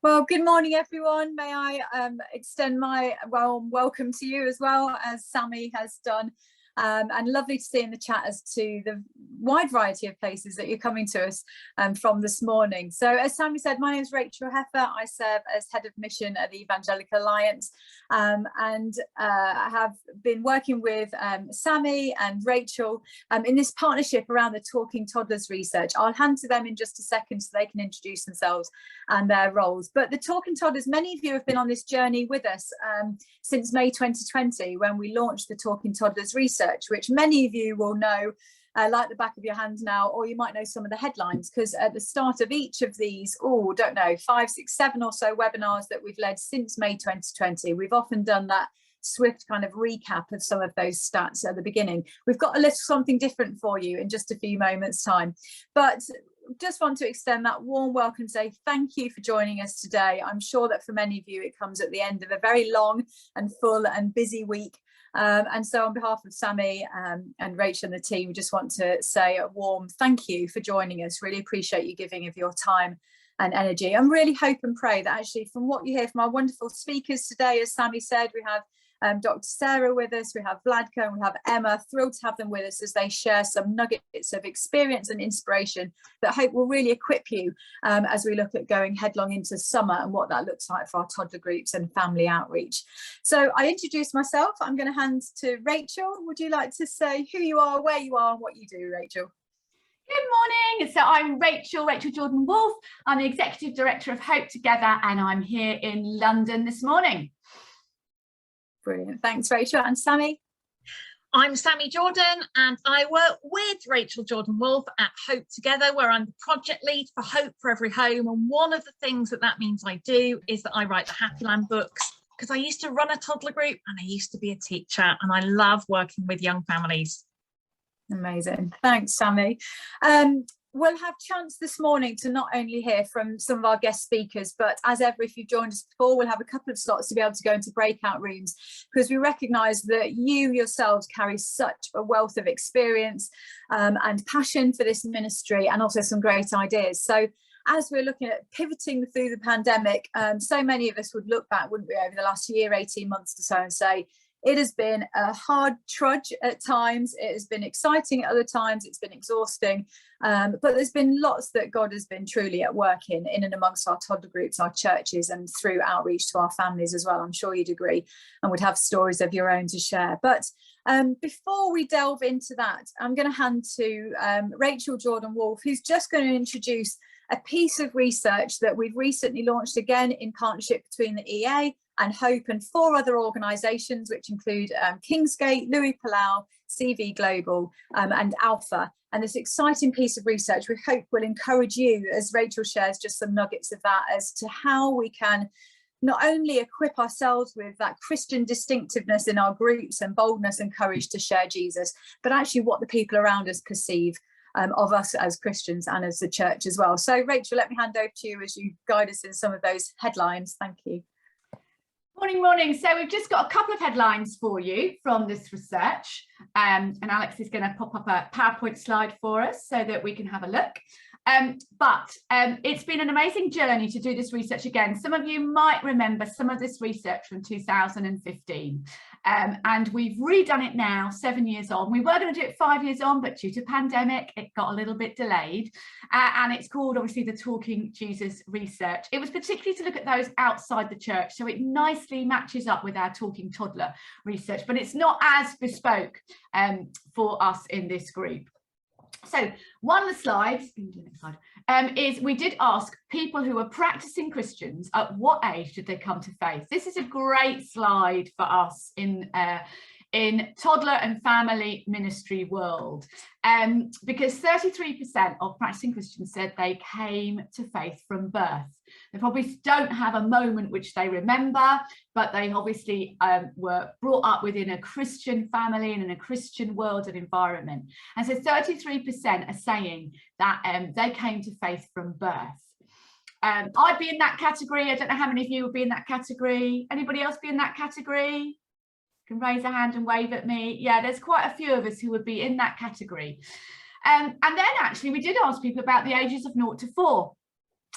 Well, good morning, everyone. May I extend my warm welcome to you as well, as Sammy has done. And lovely to see in the chat as to the wide variety of places that you're coming to us from this morning. So as Sammy said, my name is Rachel Heffer. I serve as Head of Mission at the Evangelical Alliance, and I have been working with Sammy and Rachel in this partnership around the Talking Toddlers research. I'll hand to them in just a second so they can introduce themselves and their roles. But the Talking Toddlers, many of you have been on this journey with us since May 2020, when we launched the Talking Toddlers research, which many of you will know like the back of your hand now, or you might know some of the headlines, because at the start of each of these, don't know, 5, 6, 7 or so webinars that we've led since May 2020, we've often done that swift kind of recap of some of those stats at the beginning. We've got a little something different for you in just a few moments time, but just want to extend that warm welcome, say thank you for joining us today. I'm sure that for many of you it comes at the end of a very long and full and busy week, and so on behalf of Sammy and Rachel and the team, we just want to say a warm thank you for joining us. Really appreciate you giving of your time and energy, and really hope and pray that actually from what you hear from our wonderful speakers today, as Sammy said, we have Dr. Sarah with us, we have Vladka, and we have Emma. Thrilled to have them with us as they share some nuggets of experience and inspiration that I hope will really equip you as we look at going headlong into summer and what that looks like for our toddler groups and family outreach. So I introduced myself. I'm going to hand to Rachel. Would you like to say who you are, where you are, and what you do, Rachel? Good morning. So I'm Rachel Jordan-Wolfe. I'm the Executive Director of Hope Together, and I'm here in London this morning. Brilliant. Thanks, Rachel. And Sammy? I'm Sammy Jordan, and I work with Rachel Jordan-Wolfe at Hope Together, where I'm the project lead for Hope for Every Home. And one of the things that means I do is that I write the Happy Land books, because I used to run a toddler group and I used to be a teacher, and I love working with young families. Amazing. Thanks, Sammy. We'll have chance this morning to not only hear from some of our guest speakers, but as ever, if you've joined us before, we'll have a couple of slots to be able to go into breakout rooms, because we recognise that you yourselves carry such a wealth of experience and passion for this ministry, and also some great ideas. So as we're looking at pivoting through the pandemic, so many of us would look back, wouldn't we, over the last year, 18 months or so, and say, it has been a hard trudge at times, it has been exciting at other times, it's been exhausting, but there's been lots that God has been truly at work in and amongst our toddler groups, our churches, and through outreach to our families as well. I'm sure you'd agree and would have stories of your own to share. But before we delve into that, I'm going to hand to Rachel Jordan-Wolfe, who's just going to introduce a piece of research that we've recently launched, again in partnership between the EA and Hope and 4 other organisations, which include Kingsgate, Louis Palau, CV Global and Alpha. And this exciting piece of research we hope will encourage you, as Rachel shares just some nuggets of that, as to how we can not only equip ourselves with that Christian distinctiveness in our groups and boldness and courage to share Jesus, but actually what the people around us perceive of us as Christians and as the church as well. So Rachel, let me hand over to you as you guide us in some of those headlines. Thank you. Morning. So we've just got a couple of headlines for you from this research, and Alex is going to pop up a PowerPoint slide for us so that we can have a look. But it's been an amazing journey to do this research again. Some of you might remember some of this research from 2015, and we've redone it now 7 years on. We were going to do it 5 years on, but due to pandemic it got a little bit delayed, and it's called obviously the Talking Jesus research. It was particularly to look at those outside the church, so it nicely matches up with our Talking Toddler research, but it's not as bespoke for us in this group. So one of the slides is we did ask people who were practicing Christians at what age did they come to faith. This is a great slide for us in toddler and family ministry world, because 33% of practicing Christians said they came to faith from birth. They probably don't have a moment which they remember, but they obviously were brought up within a Christian family and in a Christian world and environment. And so 33% are saying that they came to faith from birth. I'd be in that category. I don't know how many of you would be in that category. Anybody else be in that category? Can raise a hand and wave at me. Yeah, there's quite a few of us who would be in that category. And then actually we did ask people about the ages of 0 to 4.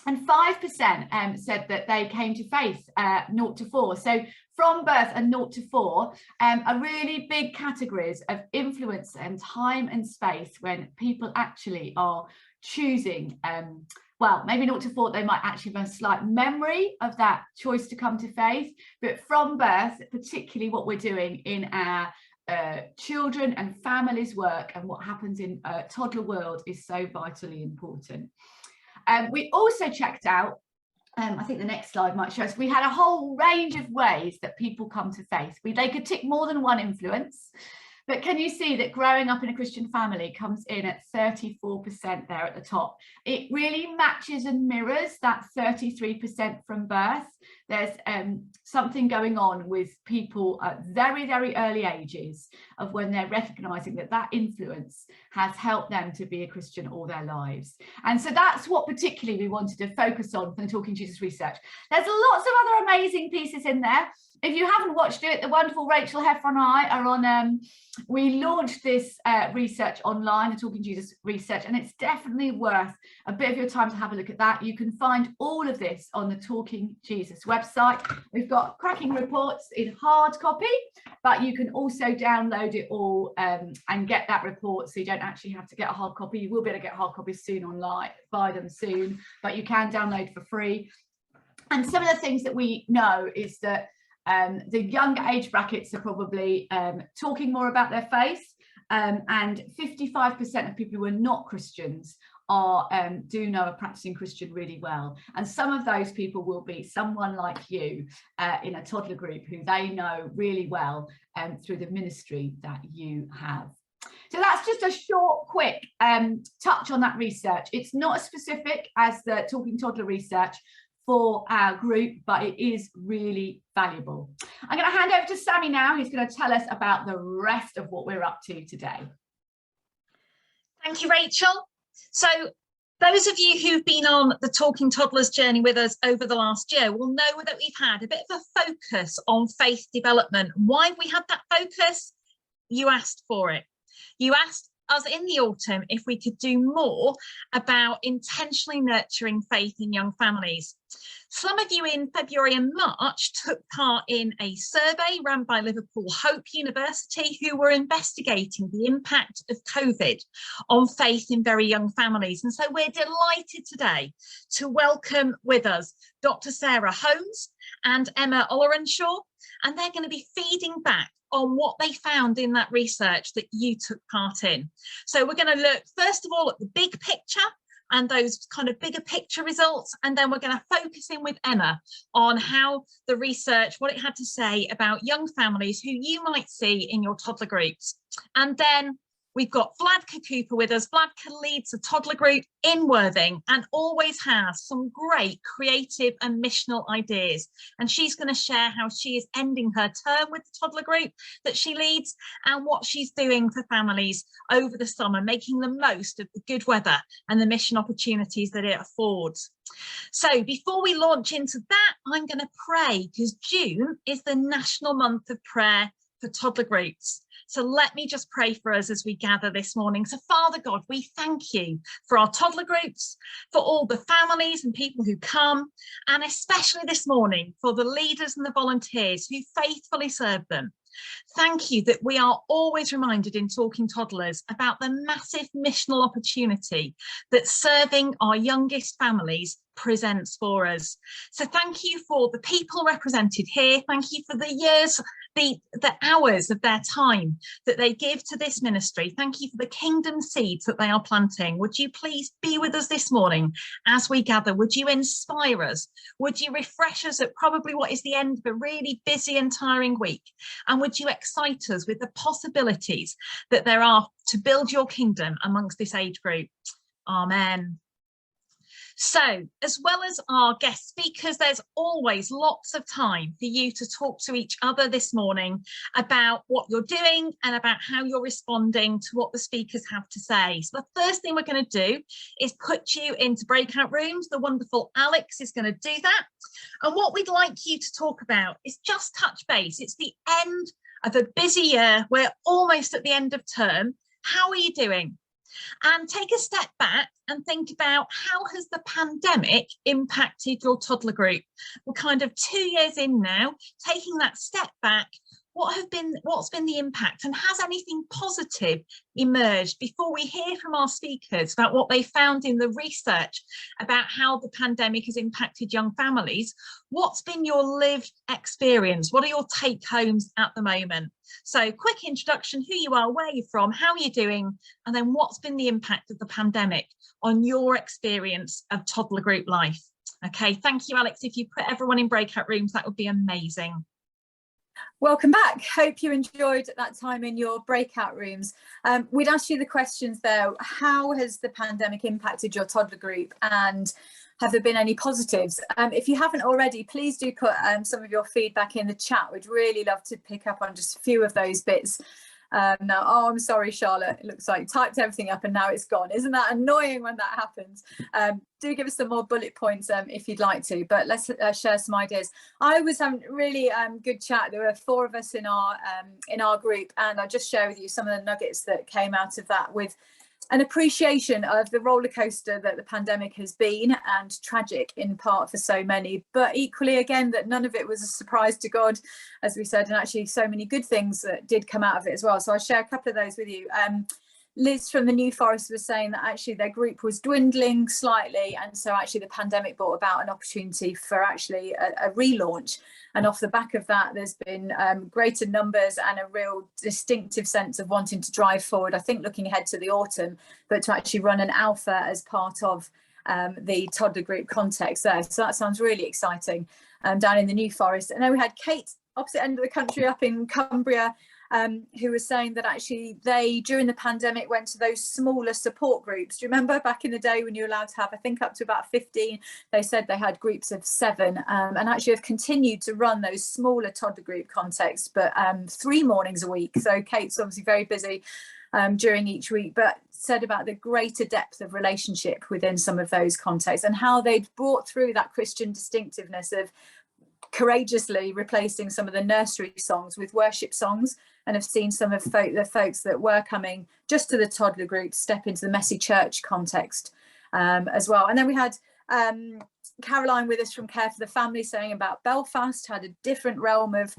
And 5% said that they came to faith 0 to 4. So from birth and 0 to 4 are really big categories of influence and time and space when people actually are choosing, well, maybe 0 to 4, they might actually have a slight memory of that choice to come to faith. But from birth, particularly what we're doing in our children and families work and what happens in toddler world is so vitally important. We also checked out, I think the next slide might show us, we had a whole range of ways that people come to faith. They could tick more than one influence, but can you see that growing up in a Christian family comes in at 34% there at the top? It really matches and mirrors that 33% from birth. There's something going on with people at very, very early ages of when they're recognizing that that influence has helped them to be a Christian all their lives. And so that's what particularly we wanted to focus on from the Talking Jesus research. There's lots of other amazing pieces in there. If you haven't watched it, the wonderful Rachel Heffer and I are on, we launched this research online, the Talking Jesus research, and it's definitely worth a bit of your time to have a look at that. You can find all of this on the Talking Jesus website. We've got cracking reports in hard copy, but you can also download it all and get that report, so you don't actually have to get a hard copy. You will be able to get hard copies soon online, buy them soon, but you can download for free. And some of the things that we know is that the younger age brackets are probably talking more about their faith, and 55% of people who are not Christians are do know a practicing Christian really well, and some of those people will be someone like you in a toddler group who they know really well through the ministry that you have. So that's just a short, quick touch on that research. It's not as specific as the Talking Toddler research for our group, but it is really valuable. I'm going to hand over to Sammy now, who's going to tell us about the rest of what we're up to today. Thank you, Rachel. So those of you who've been on the Talking Toddlers journey with us over the last year will know that we've had a bit of a focus on faith development. Why have we had that focus? You asked for it. You asked us in the autumn if we could do more about intentionally nurturing faith in young families. Some of you in February and March took part in a survey run by Liverpool Hope University, who were investigating the impact of COVID on faith in very young families. And so we're delighted today to welcome with us Dr. Sarah Holmes and Emma Ollerenshaw, and they're going to be feeding back on what they found in that research that you took part in. So we're going to look first of all at the big picture and those kind of bigger picture results, and then we're going to focus in with Emma on how the research, what it had to say about young families who you might see in your toddler groups. And then we've got Vladka Cooper with us. Vladka leads a toddler group in Worthing and always has some great creative and missional ideas. And she's going to share how she is ending her term with the toddler group that she leads and what she's doing for families over the summer, making the most of the good weather and the mission opportunities that it affords. So before we launch into that, I'm going to pray, because June is the National Month of Prayer for toddler groups. So let me just pray for us as we gather this morning. So Father God, we thank you for our toddler groups, for all the families and people who come, and especially this morning for the leaders and the volunteers who faithfully serve them. Thank you that we are always reminded in Talking Toddlers about the massive missional opportunity that serving our youngest families presents for us. So thank you for the people represented here. Thank you for the years, the hours of their time that they give to this ministry. Thank you for the kingdom seeds that they are planting. Would you please be with us this morning as we gather? Would you inspire us? Would you refresh us at probably what is the end of a really busy and tiring week? And would you excite us with the possibilities that there are to build your kingdom amongst this age group? Amen. So, as well as our guest speakers, there's always lots of time for you to talk to each other this morning about what you're doing and about how you're responding to what the speakers have to say. So the first thing we're going to do is put you into breakout rooms. The wonderful Alex is going to do that. And what we'd like you to talk about is just touch base. It's the end of a busy year. We're almost at the end of term. How are you doing? and take a step back and think about how has the pandemic impacted your toddler group. We're kind of 2 years in now, taking that step back. What's been the impact, and has anything positive emerged before we hear from our speakers about what they found in the research about how the pandemic has impacted young families? What's been your lived experience? What are your take homes at the moment? So quick introduction, who you are, where you're from, how you're doing, and then what's been the impact of the pandemic on your experience of toddler group life. Okay, thank you, Alex. If you put everyone in breakout rooms, that would be amazing. Welcome back. Hope you enjoyed that time in your breakout rooms. We'd asked you the questions there. How has the pandemic impacted your toddler group, and have there been any positives? If you haven't already, please do put some of your feedback in the chat. We'd really love to pick up on just a few of those bits. Now, oh, I'm sorry, Charlotte. It looks like you typed everything up and now it's gone. Isn't that annoying when that happens? Do give us some more bullet points if you'd like to, but let's share some ideas. I was having really good chat. There were 4 of us in our group, and I'll just share with you some of the nuggets that came out of that, with an appreciation of the roller coaster that the pandemic has been, and tragic in part for so many, but equally again that none of it was a surprise to God, as we said, and actually so many good things that did come out of it as well. So I'll share a couple of those with you. Liz from the New Forest was saying that actually their group was dwindling slightly, and so actually the pandemic brought about an opportunity for actually a relaunch, and off the back of that there's been greater numbers and a real distinctive sense of wanting to drive forward, I think looking ahead to the autumn, but to actually run an alpha as part of the toddler group context there. So that sounds really exciting down in the New Forest. And then we had Kate, opposite end of the country, up in Cumbria, who was saying that actually they, during the pandemic, went to those smaller support groups. Do you remember back in the day when you were allowed to have, I think, up to about 15? They said they had groups of 7, and actually have continued to run those smaller toddler group contexts, but 3 mornings a week. So Kate's obviously very busy during each week, but said about the greater depth of relationship within some of those contexts, and how they'd brought through that Christian distinctiveness of courageously replacing some of the nursery songs with worship songs, and have seen some of the folks that were coming just to the toddler group step into the messy church context as well. And then we had Caroline with us from Care for the Family saying about Belfast had a different realm of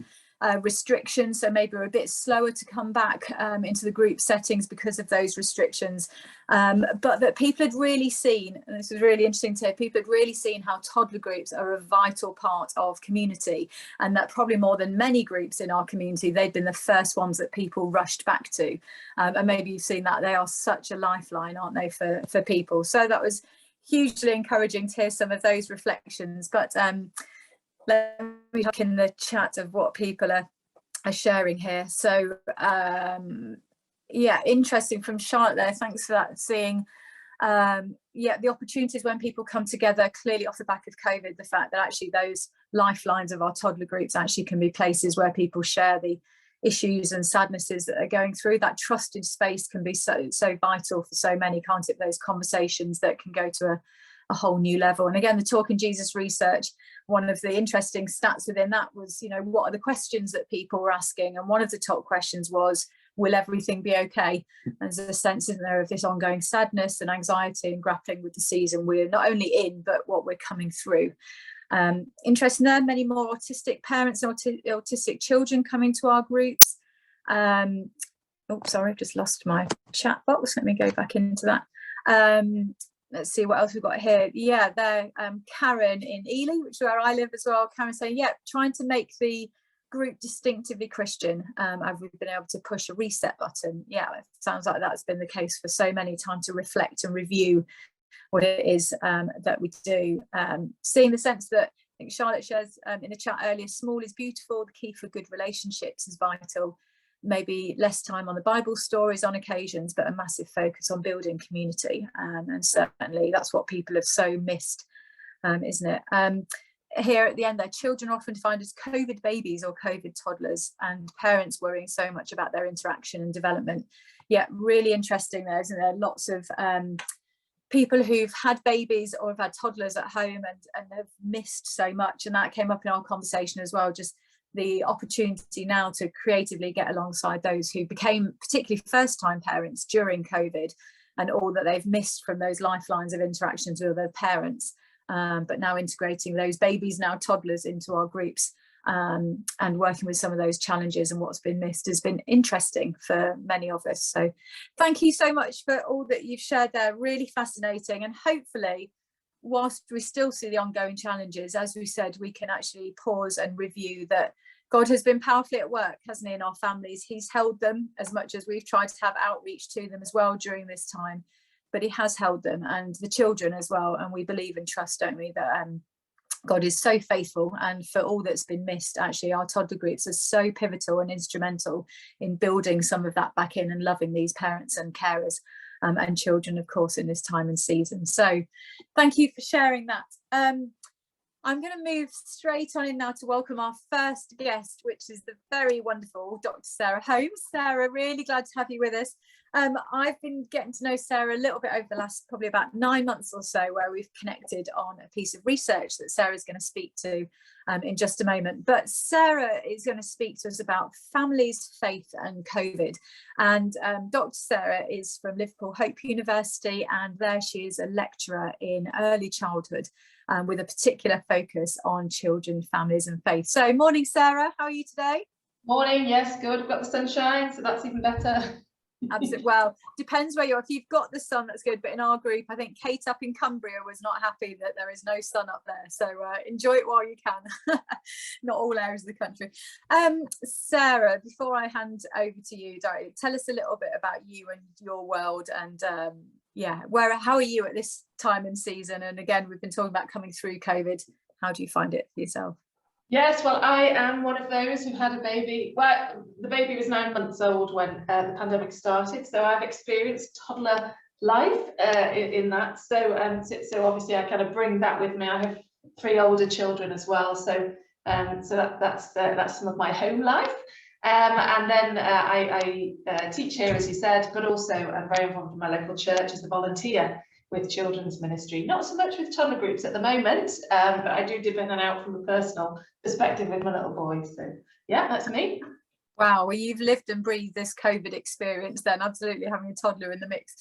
restrictions, so maybe we're a bit slower to come back into the group settings because of those restrictions, but that people had really seen, and this was really interesting to hear, people had really seen how toddler groups are a vital part of community, and that probably more than many groups in our community, they'd been the first ones that people rushed back to, and maybe you've seen that they are such a lifeline, aren't they, for people. So that was hugely encouraging to hear some of those reflections. But let me look in the chat of what people are sharing here. So yeah, interesting from Charlotte there. Thanks for that. Seeing yeah, the opportunities when people come together, clearly off the back of COVID, the fact that actually those lifelines of our toddler groups actually can be places where people share the issues and sadnesses that are going through. That trusted space can be so vital for so many, can't it? Those conversations that can go to a whole new level. And again, the Talking Jesus research, one of the interesting stats within that was, you know, what are the questions that people were asking? And one of the top questions was, will everything be okay? And there's a sense, isn't there, of this ongoing sadness and anxiety and grappling with the season we're not only in, but what we're coming through. Interesting there, many more autistic parents and autistic children coming to our groups. Oh, sorry, I've just lost my chat box. Let me go back into that. Let's see what else we've got here. Yeah, there, Karen in Ely, which is where I live as well. Karen saying, yeah, trying to make the group distinctively Christian. Have we been able to push a reset button? Yeah, it sounds like that's been the case for so many. Time to reflect and review what it is that we do. Seeing the sense that, I think Charlotte shares in the chat earlier, small is beautiful, the key for good relationships is vital. Maybe less time on the Bible stories on occasions, but a massive focus on building community. And certainly that's what people have so missed, isn't it? Here at the end there, children are often defined as COVID babies or COVID toddlers, and parents worrying so much about their interaction and development. Yeah, really interesting there, isn't there? Lots of people who've had babies or have had toddlers at home and have missed so much. And that came up in our conversation as well, just the opportunity now to creatively get alongside those who became particularly first-time parents during COVID, and all that they've missed from those lifelines of interactions with their parents, but now integrating those babies, now toddlers, into our groups, and working with some of those challenges and what's been missed has been interesting for many of us. So thank you so much for all that you've shared there, really fascinating. And hopefully, whilst we still see the ongoing challenges, as we said, we can actually pause and review that God has been powerfully at work, hasn't he, in our families. He's held them, as much as we've tried to have outreach to them as well during this time, but he has held them, and the children as well. And we believe and trust, don't we, that God is so faithful, and for all that's been missed, actually our toddler groups are so pivotal and instrumental in building some of that back in and loving these parents and carers and children, of course, in this time and season. So thank you for sharing that. I'm going to move straight on in now to welcome our first guest, which is the very wonderful Dr. Sarah Holmes. Sarah, really glad to have you with us. I've been getting to know Sarah a little bit over the last probably about 9 months or so, where we've connected on a piece of research that Sarah is going to speak to in just a moment. But Sarah is going to speak to us about families, faith and COVID. And Dr. Sarah is from Liverpool Hope University, and there she is a lecturer in early childhood with a particular focus on children, families and faith. So morning, Sarah, how are you today? Morning, yes, good. We've got the sunshine, so that's even better. Absolutely. Well, depends where you're. If you've got the sun, that's good. But in our group, I think Kate up in Cumbria was not happy that there is no sun up there. So enjoy it while you can. Not all areas of the country. Sarah, before I hand over to you directly, tell us a little bit about you and your world, and yeah, how are you at this time and season? And again, we've been talking about coming through COVID. How do you find it for yourself? Yes, well, I am one of those who had a baby. Well, the baby was 9 months old when the pandemic started, so I've experienced toddler life in that. So obviously I kind of bring that with me. I have 3 older children as well, so that's some of my home life. And then I teach here, as you said, but also I'm very involved in my local church as a volunteer with children's ministry, not so much with toddler groups at the moment, but I do dip in and out from a personal perspective with my little boys. So yeah, that's me. Wow, well, you've lived and breathed this COVID experience then, absolutely, having a toddler in the mix.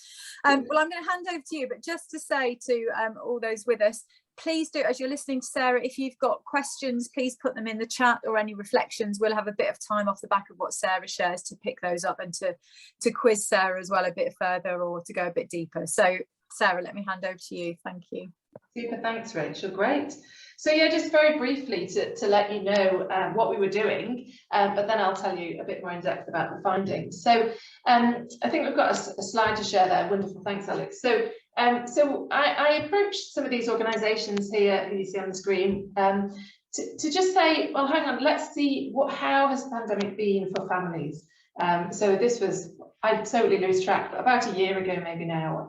Well, I'm going to hand over to you, but just to say to all those with us, please do, as you're listening to Sarah, if you've got questions, please put them in the chat, or any reflections. We'll have a bit of time off the back of what Sarah shares to pick those up and to quiz Sarah as well a bit further, or to go a bit deeper. So Sarah, let me hand over to you. Thank you. Super, thanks, Rachel. Great. So yeah, just very briefly to let you know what we were doing, but then I'll tell you a bit more in depth about the findings. So I think we've got a slide to share there. Wonderful, thanks, Alex. So I approached some of these organisations here who you see on the screen to just say, well, hang on, let's see how has the pandemic been for families. So this was, I totally lose track, but about a year ago maybe now,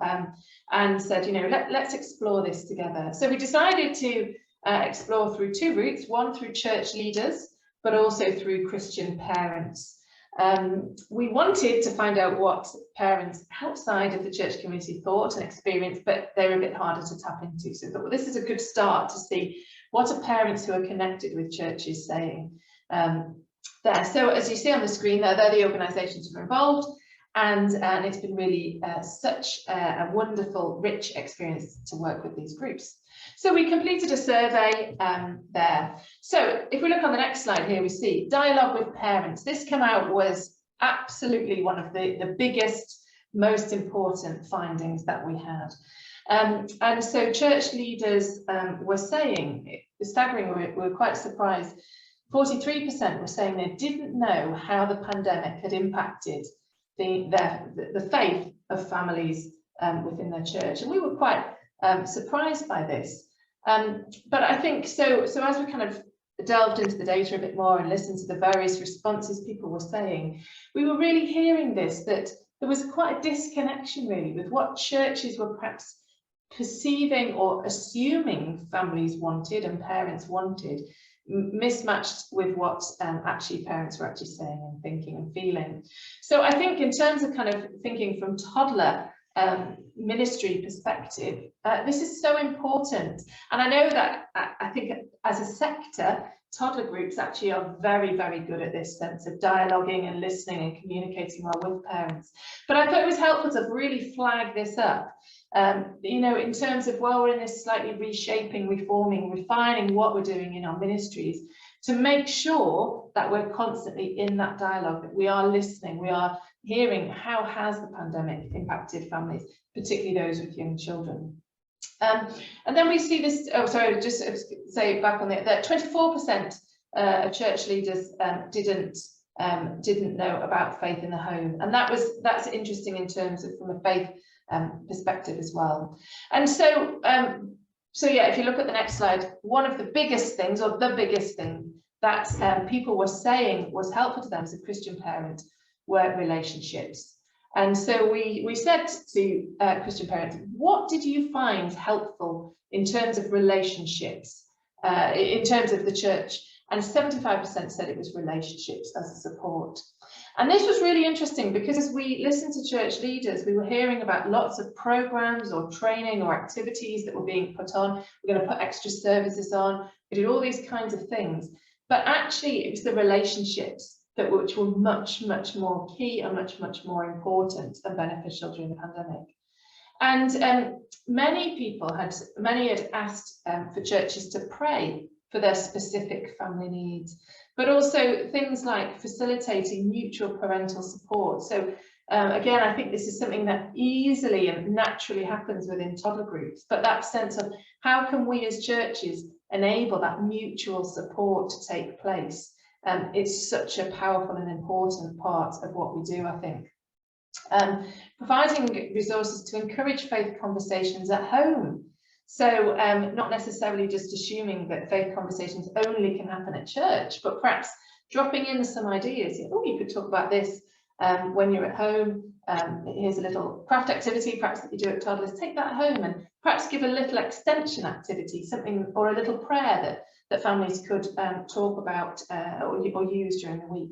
and said, you know, let's explore this together. So we decided to explore through 2 routes, one through church leaders, but also through Christian parents. We wanted to find out what parents outside of the church community thought and experienced, but they were a bit harder to tap into. So I thought, well, this is a good start to see what are parents who are connected with churches saying there. So as you see on the screen there, they're the organisations who are involved, and it's been really such a wonderful, rich experience to work with these groups. So we completed a survey there. So if we look on the next slide here, we see dialogue with parents. This came out was absolutely one of the biggest, most important findings that we had. And so church leaders were saying, it was staggering, we were quite surprised, 43% were saying they didn't know how the pandemic had impacted the faith of families within their church. And we were quite surprised by this. But I think, so as we kind of delved into the data a bit more and listened to the various responses people were saying, we were really hearing this, that there was quite a disconnection really with what churches were perhaps perceiving or assuming families wanted and parents wanted, mismatched with what actually parents were actually saying and thinking and feeling. So I think in terms of kind of thinking from toddler ministry perspective, This is so important. And I know that I think as a sector, toddler groups actually are very, very good at this sense of dialoguing and listening and communicating well with parents. But I thought it was helpful to really flag this up, you know, in terms of, well, we're in this slightly reshaping, reforming, refining what we're doing in our ministries, to make sure that we're constantly in that dialogue, that we are listening, we are hearing how has the pandemic impacted families, particularly those with young children. And then we see this, oh sorry, just say back on that 24% of church leaders didn't know about faith in the home, and that's interesting in terms of from a faith perspective as well. And so so yeah, if you look at the next slide, one of the biggest things, or the biggest thing that people were saying was helpful to them as a Christian parent were relationships. And so we said to Christian parents, what did you find helpful in terms of relationships, in terms of the church? And 75% said it was relationships as a support. And this was really interesting because as we listened to church leaders, we were hearing about lots of programs or training or activities that were being put on. We're going to put extra services on. We did all these kinds of things. But actually, it was the relationships which were much, much more key and much, much more important and beneficial during the pandemic. And many had asked for churches to pray for their specific family needs, but also things like facilitating mutual parental support. So again, I think this is something that easily and naturally happens within toddler groups, but that sense of how can we as churches enable that mutual support to take place? It's such a powerful and important part of what we do, I think. Providing resources to encourage faith conversations at home. So not necessarily just assuming that faith conversations only can happen at church, but perhaps dropping in some ideas. Oh, you could talk about this when you're at home. Here's a little craft activity, perhaps that you do at Toddlers. Take that home and perhaps give a little extension activity, something, or a little prayer that families could talk about or use during the week.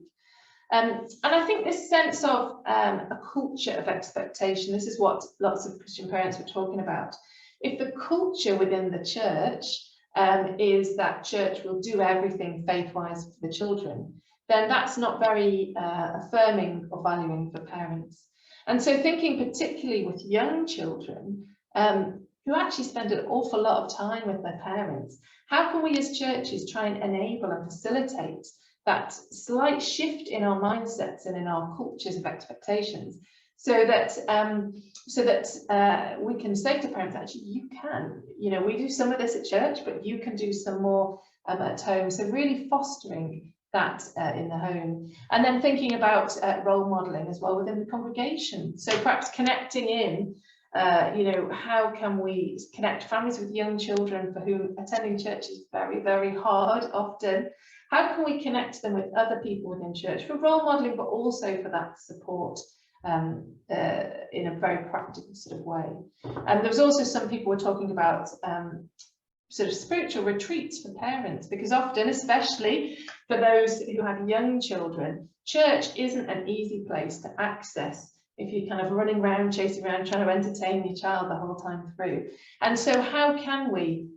And I think this sense of a culture of expectation, this is what lots of Christian parents were talking about. If the culture within the church is that church will do everything faith-wise for the children, then that's not very affirming or valuing for parents. And so thinking particularly with young children who actually spend an awful lot of time with their parents, how can we as churches try and enable and facilitate that slight shift in our mindsets and in our cultures of expectations, so that we can say to parents, actually, you can, you know, we do some of this at church, but you can do some more at home. So really fostering that in the home, and then thinking about role modeling as well within the congregation. So perhaps connecting in, you know, how can we connect families with young children for whom attending church is very, very hard often. How can we connect them with other people within church for role modeling, but also for that support in a very practical sort of way. And there was also some people were talking about sort of spiritual retreats for parents, because often, especially for those who have young children, church isn't an easy place to access if you're kind of running around, chasing around, trying to entertain your child the whole time through. And so how can we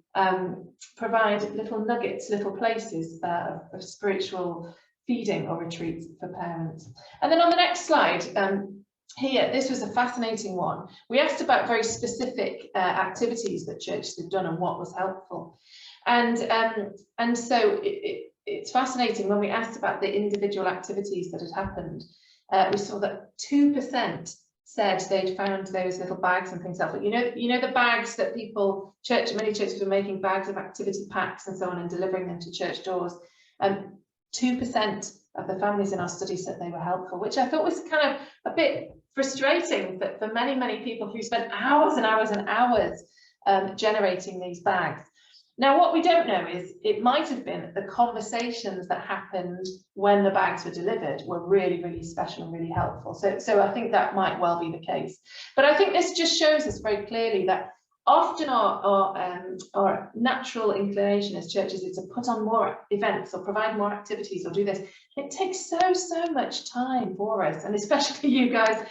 provide little nuggets, little places of spiritual feeding or retreats for parents? And then on the next slide, here, this was a fascinating one. We asked about very specific activities that churches had done and what was helpful. And so it's fascinating when we asked about the individual activities that had happened. We saw that 2% said they'd found those little bags and things helpful. You know the bags that people, many churches were making bags of activity packs and so on and delivering them to church doors. 2% of the families in our study said they were helpful, which I thought was kind of a bit frustrating for many, many people who spent hours and hours and hours generating these bags. Now, what we don't know is it might have been the conversations that happened when the bags were delivered were really, really special and really helpful. So I think that might well be the case. But I think this just shows us very clearly that often our natural inclination as churches is to put on more events or provide more activities or do this. It takes so much time for us, and especially you guys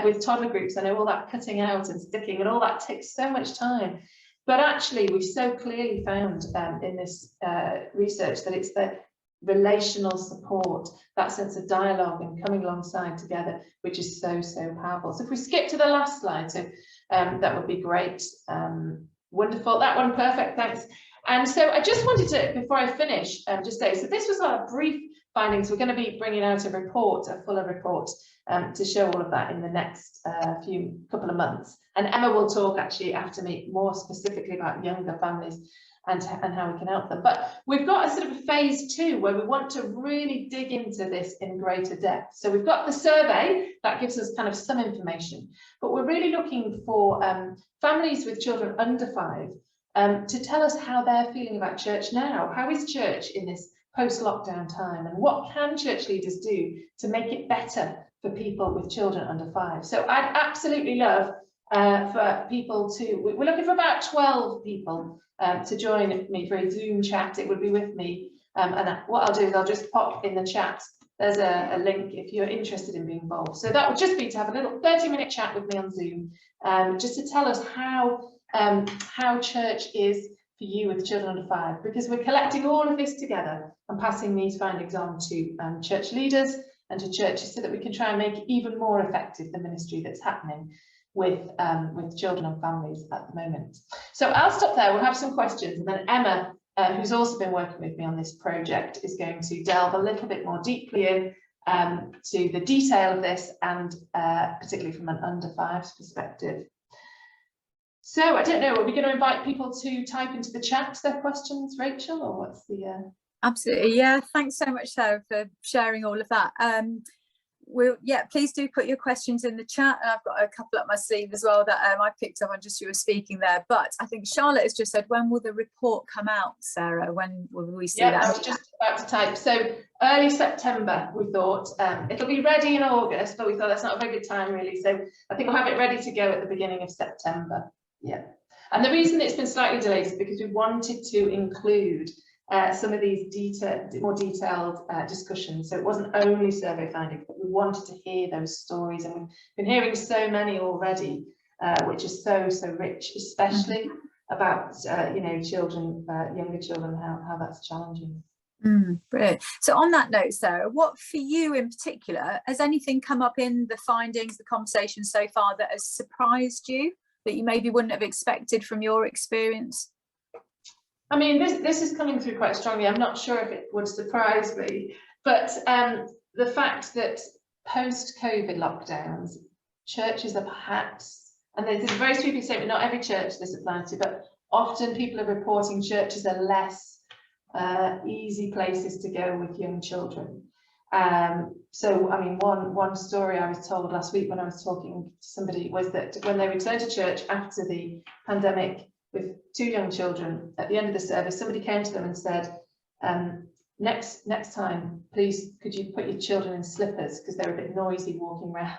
with toddler groups. I know all that cutting out and sticking and all that takes so much time. But actually, we've so clearly found in this research that it's the relational support, that sense of dialogue and coming alongside together, which is so powerful. So if we skip to the last slide, so that would be great. Wonderful, that one, perfect, thanks. And so I just wanted to, before I finish, just say, so this was our brief findings. We're going to be bringing out a report, a fuller report, to show all of that in the next couple of months. And Emma will talk actually after me more specifically about younger families and how we can help them. But we've got a sort of a phase 2 where we want to really dig into this in greater depth. So we've got the survey that gives us kind of some information, but we're really looking for families with children under 5 to tell us how they're feeling about church now. How is church in this post-lockdown time, and what can church leaders do to make it better for people with children under 5? So I'd absolutely love for people to, we're looking for about 12 people to join me for a Zoom chat. It would be with me, and what I'll do is I'll just pop in the chat, there's a link if you're interested in being involved. So that would just be to have a little 30-minute chat with me on Zoom, just to tell us how church is for you with children under 5, because we're collecting all of this together and passing these findings on to church leaders and to churches so that we can try and make even more effective the ministry that's happening with children and families at the moment. So I'll stop there. We'll have some questions, and then Emma, who's also been working with me on this project, is going to delve a little bit more deeply in to the detail of this, and particularly from an under 5s perspective. So I don't know, are we going to invite people to type into the chat their questions, Rachel, or what's the... Absolutely, yeah, thanks so much, Sarah, for sharing all of that. Please do put your questions in the chat, and I've got a couple up my sleeve as well that I picked up on just you were speaking there. But I think Charlotte has just said, when will the report come out, Sarah? When will we see that? I was just about to type. So early September, we thought. It'll be ready in August, but we thought that's not a very good time really. So I think we'll have it ready to go at the beginning of September. Yeah. And the reason it's been slightly delayed is because we wanted to include some of these more detailed discussions. So it wasn't only survey findings, but we wanted to hear those stories, and we've been hearing so many already, which is so rich, especially about children, younger children, how that's challenging. Brilliant. So on that note, Sarah, what for you in particular, has anything come up in the findings, the conversation so far, that has surprised you, that you maybe wouldn't have expected from your experience? I mean, this is coming through quite strongly. I'm not sure if it would surprise me, but the fact that post-COVID lockdowns, churches are perhaps, and there's a very sweeping statement, not every church this applies to, but often people are reporting churches are less easy places to go with young children. So, I mean, one story I was told last week when I was talking to somebody was that when they returned to church after the pandemic with 2 young children, at the end of the service, somebody came to them and said, next time, please, could you put your children in slippers, because they're a bit noisy walking around.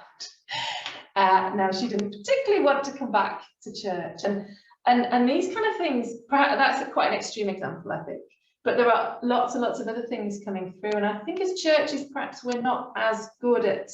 Now, she didn't particularly want to come back to church. And these kind of things, that's quite an extreme example, I think. But there are lots and lots of other things coming through. And I think as churches, perhaps we're not as good at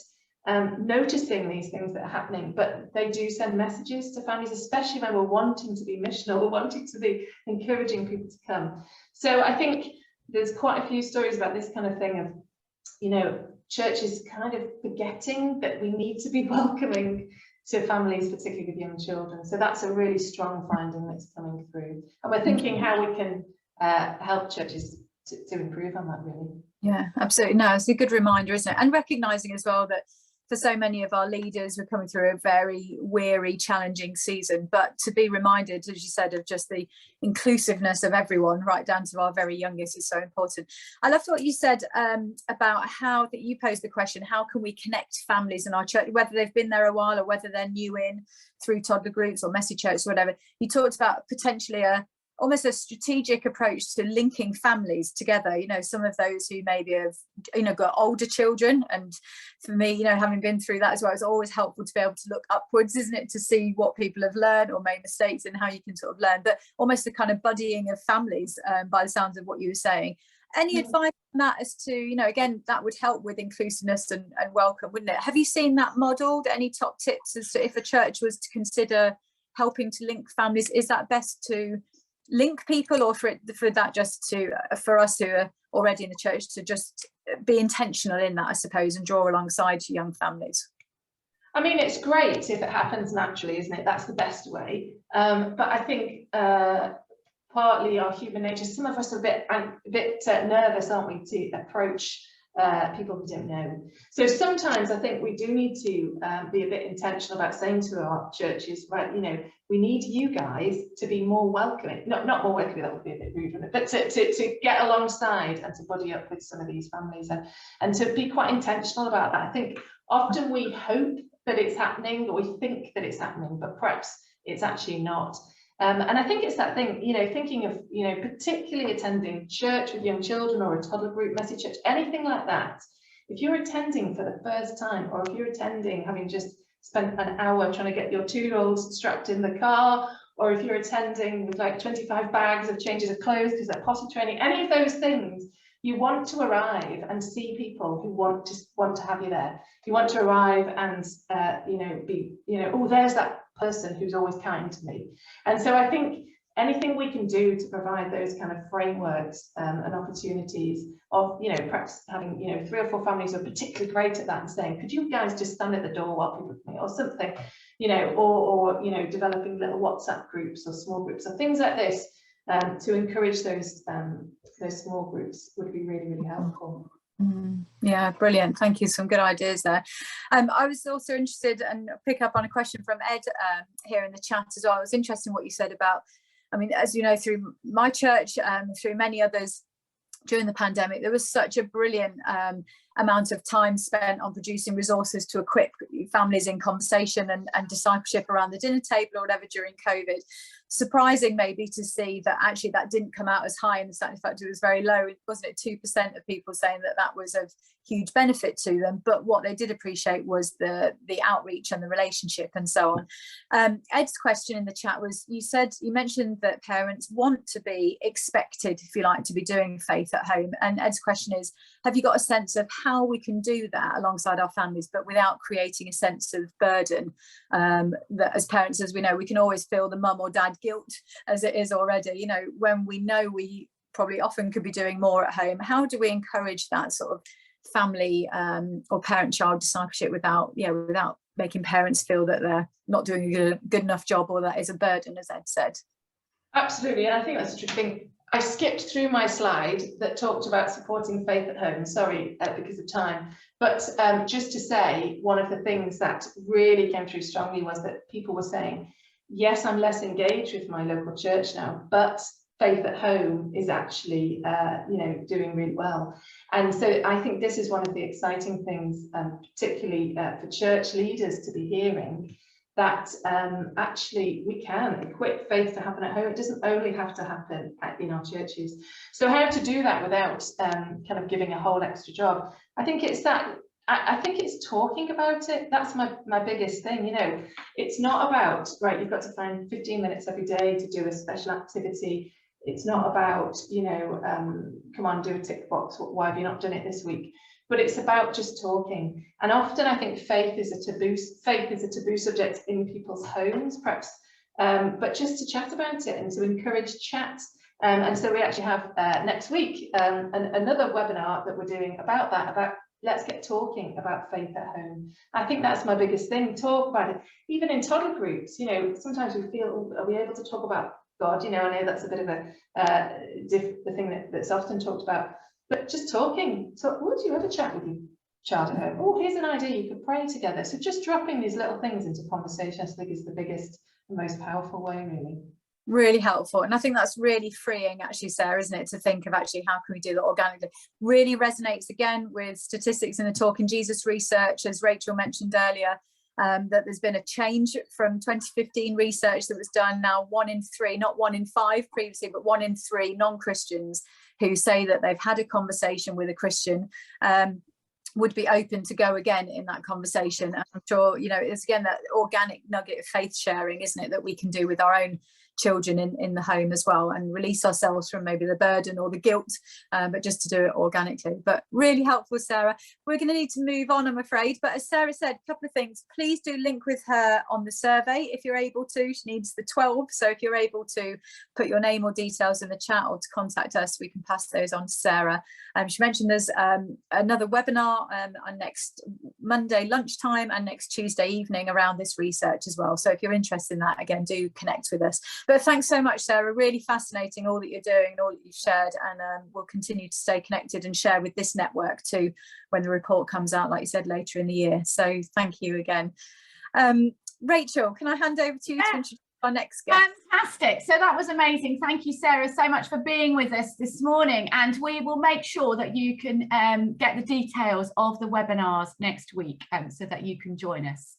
noticing these things that are happening, but they do send messages to families, especially when we're wanting to be missional, we're wanting to be encouraging people to come. So I think there's quite a few stories about this kind of thing of, churches kind of forgetting that we need to be welcoming to families, particularly with young children. So that's a really strong finding that's coming through. And we're thinking how we can help churches to improve on that, really. Yeah, absolutely. No, it's a good reminder, isn't it? And recognising as well that for so many of our leaders, we're coming through a very weary, challenging season, but to be reminded, as you said, of just the inclusiveness of everyone, right down to our very youngest, is so important. I loved what you said about how that you posed the question, how can we connect families in our church, whether they've been there a while or whether they're new in through toddler groups or messy church or whatever. You talked about potentially a almost a strategic approach to linking families together. You know, some of those who maybe have, you know, got older children, and for me, you know, having been through that as well, it's always helpful to be able to look upwards, isn't it, to see what people have learned or made mistakes and how you can sort of learn, but almost a kind of buddying of families, by the sounds of what you were saying. Any advice on that as to, you know, again, that would help with inclusiveness and welcome, wouldn't it? Have you seen that modelled? Any top tips as to if a church was to consider helping to link families, is that best to link people, or for that just to for us who are already in the church to just be intentional in that, I suppose, and draw alongside young families? I mean, it's great if it happens naturally, isn't it? That's the best way. But I think partly our human nature, some of us are a bit nervous, aren't we, to approach people who don't know. So sometimes I think we do need to be a bit intentional about saying to our churches, right, you know, we need you guys to be more welcoming, not more welcoming, that would be a bit rude, but to get alongside and to buddy up with some of these families, and to be quite intentional about that. I think often we hope that it's happening, or we think that it's happening, but perhaps it's actually not. And I think it's that thing, you know, thinking of, you know, particularly attending church with young children, or a toddler group, messy church, anything like that. If you're attending for the first time, or if you're attending having just spent an hour trying to get your 2-year-olds strapped in the car, or if you're attending with like 25 bags of changes of clothes because they're potty training, any of those things, you want to arrive and see people who want to have you there. You want to arrive and you know, be, you know, oh, there's that person who's always kind to me. And so I think anything we can do to provide those kind of frameworks and opportunities of, you know, perhaps having, you know, 3 or 4 families who are particularly great at that and saying, could you guys just stand at the door while people with me, or something, you know, or you know, developing little WhatsApp groups or small groups or things like this, to encourage those small groups would be really, really helpful. Yeah, brilliant. Thank you. Some good ideas there. I was also interested, and pick up on a question from Ed here in the chat as well. It was interesting what you said about, I mean, as you know, through my church, through many others during the pandemic, there was such a brilliant amount of time spent on producing resources to equip families in conversation and discipleship around the dinner table or whatever during COVID. Surprising maybe to see that actually that didn't come out as high, and in fact it was very low, wasn't it, 2% of people saying that that was of huge benefit to them, but what they did appreciate was the outreach and the relationship and so on. Ed's question in the chat was, you mentioned that parents want to be expected, if you like, to be doing faith at home, and Ed's question is, have you got a sense of how we can do that alongside our families but without creating a sense of burden, that as parents, as we know, we can always feel the mum or dad guilt as it is already, you know, when we know we probably often could be doing more at home. How do we encourage that sort of family or parent-child discipleship without making parents feel that they're not doing a good enough job, or that is a burden, as Ed said? Absolutely, and I think that's a true thing. I skipped through my slide that talked about supporting faith at home, sorry, because of time, but just to say, one of the things that really came through strongly was that people were saying, yes, I'm less engaged with my local church now, but faith at home is actually, you know, doing really well. And so I think this is one of the exciting things, particularly for church leaders to be hearing, that actually we can equip faith to happen at home. It doesn't only have to happen in our churches. So how to do that without kind of giving a whole extra job? I think it's that. I think it's talking about it. That's my biggest thing, you know. It's not about, right, you've got to find 15 minutes every day to do a special activity. It's not about, you know, come on, do a tick box. Why have you not done it this week? But it's about just talking. And often I think faith is a taboo subject in people's homes, perhaps, but just to chat about it and to encourage chat. And so we actually have next week another webinar that we're doing about that, about let's get talking about faith at home. I think that's my biggest thing, talk about it. Even in toddler groups, you know, sometimes we feel, are we able to talk about God? You know, I know that's a bit of the thing that's often talked about, but just talking. So would you ever chat with your child at home? Oh, here's an idea, you could pray together. So just dropping these little things into conversation, I think, is the biggest and most powerful way, really. Really helpful, and I think that's really freeing, actually, Sarah, isn't it, to think of actually how can we do that organically. Really resonates again with statistics in the Talking Jesus research, as Rachel mentioned earlier. that there's been a change from 2015 research that was done. Now 1 in 3, not 1 in 5 previously, but 1 in 3 non-Christians who say that they've had a conversation with a Christian would be open to go again in that conversation. And I'm sure, you know, it's again that organic nugget of faith sharing, isn't it, that we can do with our own children in the home as well, and release ourselves from maybe the burden or the guilt, but just to do it organically. But really helpful, Sarah. We're going to need to move on, I'm afraid, but as Sarah said, a couple of things. Please do link with her on the survey if you're able to. She needs the 12, so if you're able to put your name or details in the chat or to contact us, we can pass those on to Sarah. She mentioned there's another webinar on next Monday lunchtime and next Tuesday evening around this research as well, so if you're interested in that, again, do connect with us. But thanks so much, Sarah. Really fascinating all that you're doing and all that you've shared, and we'll continue to stay connected and share with this network too when the report comes out, like you said, later in the year. So thank you again. Rachel, can I hand over to you to introduce our next guest? Fantastic. So that was amazing. Thank you, Sarah, so much for being with us this morning, and we will make sure that you can get the details of the webinars next week so that you can join us.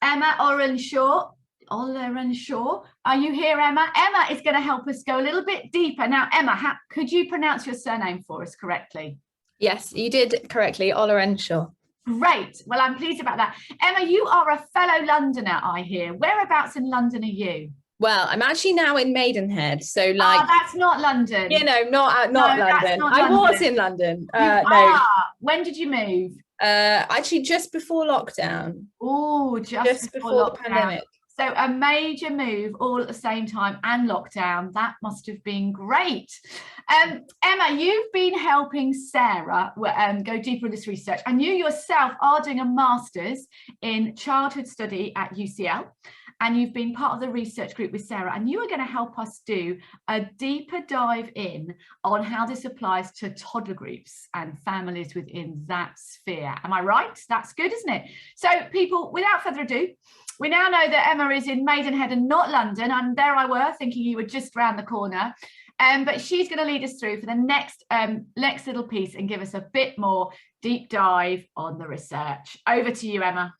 Emma Orenshaw, are you here, Emma? Emma is going to help us go a little bit deeper. Now, Emma, could you pronounce your surname for us correctly? Yes, you did correctly, Olorenshaw. Great. Well, I'm pleased about that. Emma, you are a fellow Londoner, I hear. Whereabouts in London are you? Well, I'm actually now in Maidenhead, so like... Oh, that's not London. You know, not London. I was in London. No. When did you move? Actually, just before lockdown. Oh, just before the pandemic. So a major move all at the same time and lockdown. That must have been great. Emma, you've been helping Sarah go deeper in this research, and you yourself are doing a master's in childhood study at UCL, and you've been part of the research group with Sarah, and you are going to help us do a deeper dive in on how this applies to toddler groups and families within that sphere. Am I right? That's good, isn't it? So people, without further ado, we now know that Emma is in Maidenhead and not London, and there I were thinking you were just round the corner. But she's going to lead us through for the next little piece and give us a bit more deep dive on the research. Over to you, Emma.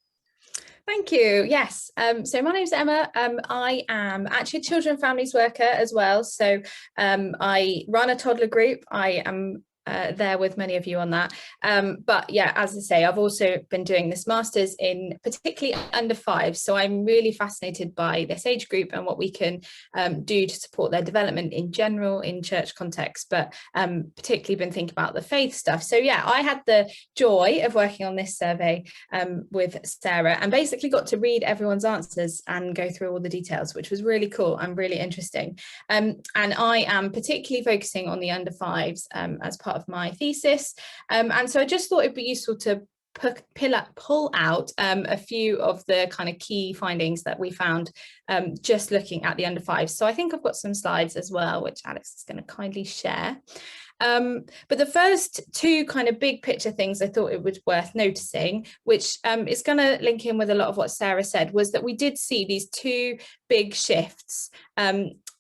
Thank you. Yes. So my name's Emma. I am actually a children and families worker as well. So I run a toddler group. I am there with many of you on that. But yeah, as I say, I've also been doing this master's in particularly under 5. So I'm really fascinated by this age group and what we can do to support their development in general in church context, but particularly been thinking about the faith stuff. So yeah, I had the joy of working on this survey with Sarah, and basically got to read everyone's answers and go through all the details, which was really cool and really interesting. And I am particularly focusing on the under 5s as part of my thesis, and so I just thought it'd be useful to pull out a few of the kind of key findings that we found just looking at the under 5s. So I think I've got some slides as well, which Alex is going to kindly share. But the first 2 kind of big picture things I thought it was worth noticing, which is going to link in with a lot of what Sarah said, was that we did see these 2 big shifts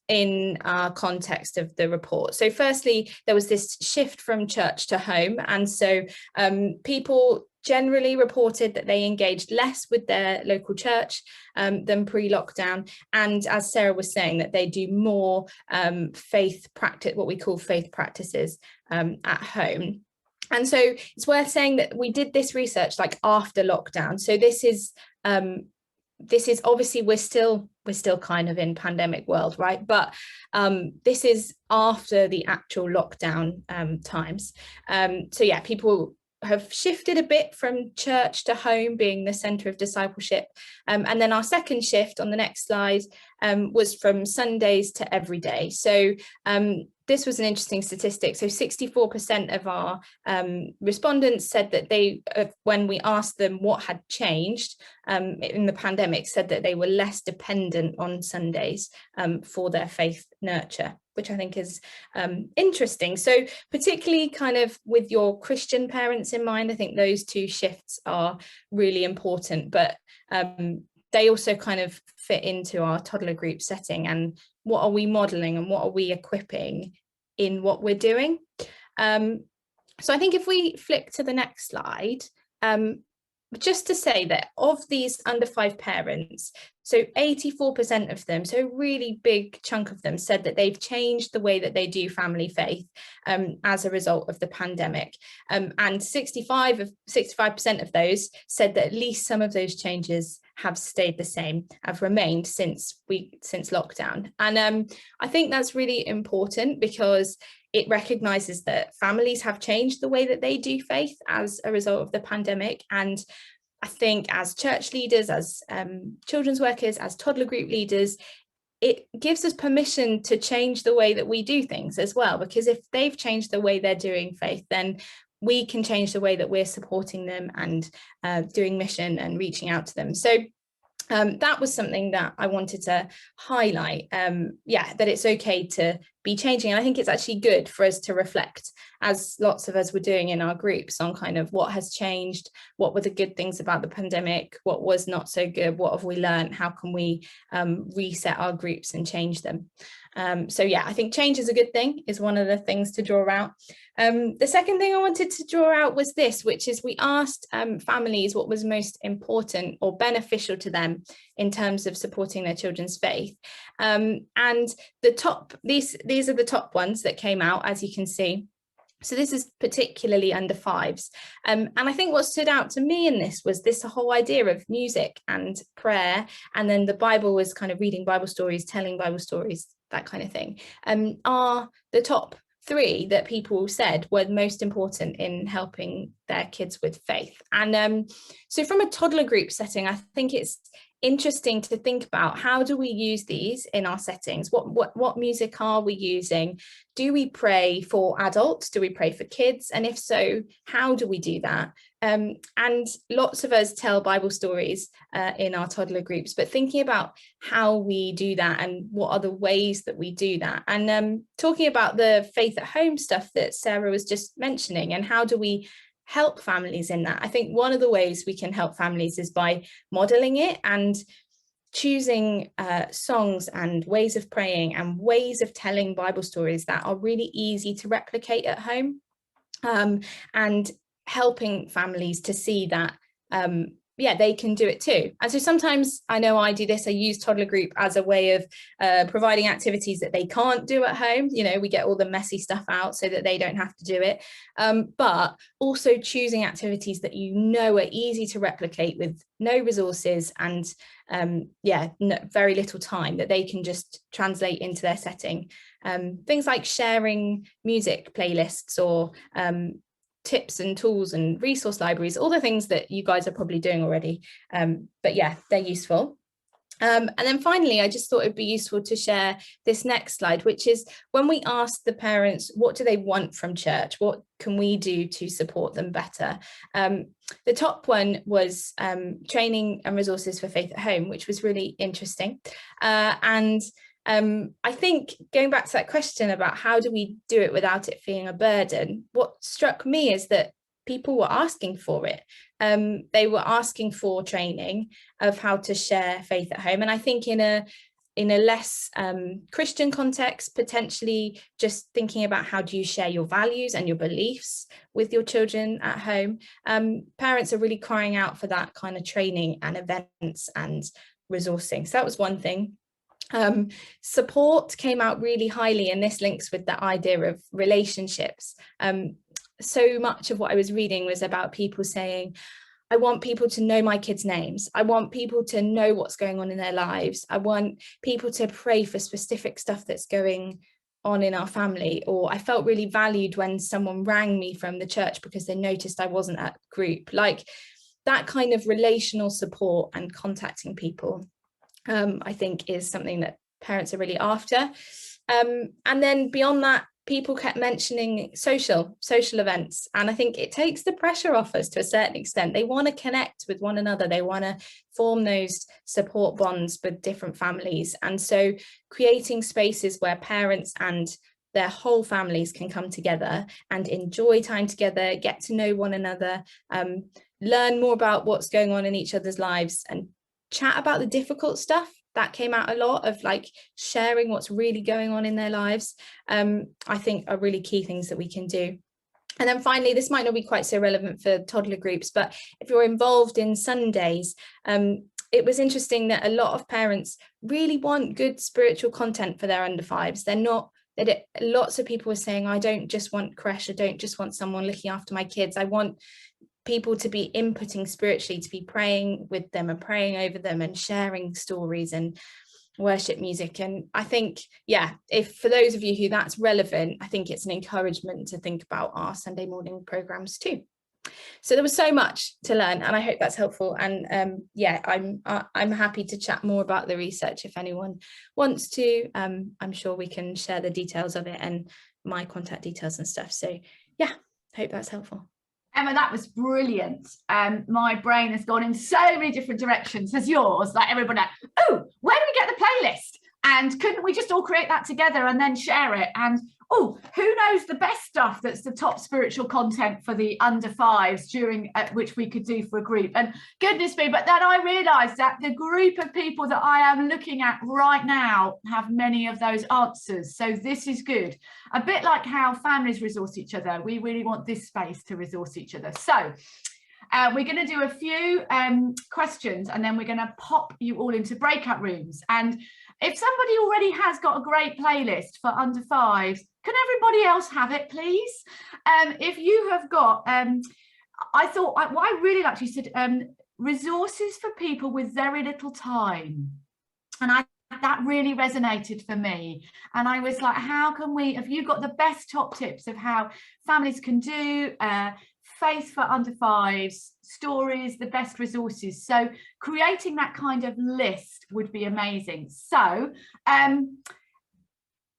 in our context of the report. So firstly, there was this shift from church to home, and so people generally reported that they engaged less with their local church than pre-lockdown, and as Sarah was saying, that they do more faith practice, what we call faith practices at home. And so it's worth saying that we did this research like after lockdown. So this is obviously we're still kind of in pandemic world, right? But this is after the actual lockdown times. So yeah, people have shifted a bit from church to home being the centre of discipleship. And then our second shift on the next slide was from Sundays to every day. So this was an interesting statistic. So 64% of our respondents said that they, when we asked them what had changed in the pandemic, said that they were less dependent on Sundays for their faith nurture, which I think is interesting. So particularly kind of with your Christian parents in mind, I think those 2 shifts are really important, but they also kind of fit into our toddler group setting, and what are we modelling and what are we equipping in what we're doing. So I think if we flick to the next slide, just to say that of these under 5 parents, so 84% of them, so a really big chunk of them, said that they've changed the way that they do family faith as a result of the pandemic. And 65% of those said that at least some of those changes have stayed the same, have remained since lockdown. And I think that's really important because it recognises that families have changed the way that they do faith as a result of the pandemic. And I think as church leaders, as children's workers, as toddler group leaders, it gives us permission to change the way that we do things as well, because if they've changed the way they're doing faith, then we can change the way that we're supporting them and doing mission and reaching out to them. So that was something that I wanted to highlight, that it's okay to be changing. And I think it's actually good for us to reflect, as lots of us were doing in our groups, on kind of what has changed, what were the good things about the pandemic, what was not so good, what have we learned, how can we reset our groups and change them. So yeah, I think change is a good thing, is one of the things to draw out. The second thing I wanted to draw out was this, which is we asked families what was most important or beneficial to them in terms of supporting their children's faith. And these are the top ones that came out, as you can see. So this is particularly under 5s. And I think what stood out to me in this was this whole idea of music and prayer. And then the Bible was kind of reading Bible stories, telling Bible stories, that kind of thing, are the top 3 that people said were most important in helping their kids with faith. And so from a toddler group setting, I think it's interesting to think about, how do we use these in our settings? What music are we using? Do we pray for adults? Do we pray for kids? And if so, how do we do that? And lots of us tell Bible stories in our toddler groups, but thinking about how we do that and what are the ways that we do that. And talking about the faith at home stuff that Sarah was just mentioning, and how do we help families in that. I think one of the ways we can help families is by modeling it and choosing songs and ways of praying and ways of telling Bible stories that are really easy to replicate at home, and helping families to see that they can do it too. And so sometimes, I know I do this, I use toddler group as a way of providing activities that they can't do at home. You know, we get all the messy stuff out so that they don't have to do it, but also choosing activities that you know are easy to replicate with no resources and very little time, that they can just translate into their setting. Things like sharing music playlists or tips and tools and resource libraries, all the things that you guys are probably doing already, but yeah, they're useful. And then finally, I just thought it'd be useful to share this next slide, which is when we asked the parents, what do they want from church? What can we do to support them better? The top one was training and resources for faith at home, which was really interesting. I think going back to that question about how do we do it without it feeling a burden, what struck me is that people were asking for it. They were asking for training of how to share faith at home. And I think in a less Christian context, potentially just thinking about how do you share your values and your beliefs with your children at home. Parents are really crying out for that kind of training and events and resourcing. So that was one thing. Support came out really highly, and this links with that idea of relationships. So much of what I was reading was about people saying, I want people to know my kids' names. I want people to know what's going on in their lives. I want people to pray for specific stuff that's going on in our family. Or I felt really valued when someone rang me from the church because they noticed I wasn't at group. Like that kind of relational support and contacting people, I think is something that parents are really after. And then beyond that, people kept mentioning social events. And I think it takes the pressure off us to a certain extent. They want to connect with one another. They want to form those support bonds with different families. And so creating spaces where parents and their whole families can come together and enjoy time together, get to know one another, learn more about what's going on in each other's lives, and chat about the difficult stuff. That came out a lot, of like sharing what's really going on in their lives. I think are really key things that we can do. And then finally, this might not be quite so relevant for toddler groups, but if you're involved in Sundays, it was interesting that a lot of parents really want good spiritual content for their under fives. They're not, lots of people were saying, I don't just want creche, I don't just want someone looking after my kids. I want people to be inputting spiritually, to be praying with them and praying over them and sharing stories and worship music. And I think, yeah, if for those of you who that's relevant, I think it's an encouragement to think about our Sunday morning programs too. So there was so much to learn, and I hope that's helpful. And yeah, I'm happy to chat more about the research if anyone wants to. I'm sure we can share the details of it and my contact details and stuff. So yeah, hope that's helpful. Emma, that was brilliant. My brain has gone in so many different directions. Has yours? Like everybody, like, oh, where do we get the playlist? And couldn't we just all create that together and then share it? And oh, who knows the best stuff that's the top spiritual content for the under fives during which we could do for a group. And goodness me, but then I realised that the group of people that I am looking at right now have many of those answers. So this is good. A bit like how families resource each other. We really want this space to resource each other. So we're going to do a few questions, and then we're going to pop you all into breakout rooms. And if somebody already has got a great playlist for under fives, can everybody else have it, please? If you have got, I thought, what I really liked, you said, resources for people with very little time. And that really resonated for me. And I was like, how can we, have you got the best top tips of how families can do faith for under fives, stories, the best resources? So creating that kind of list would be amazing. So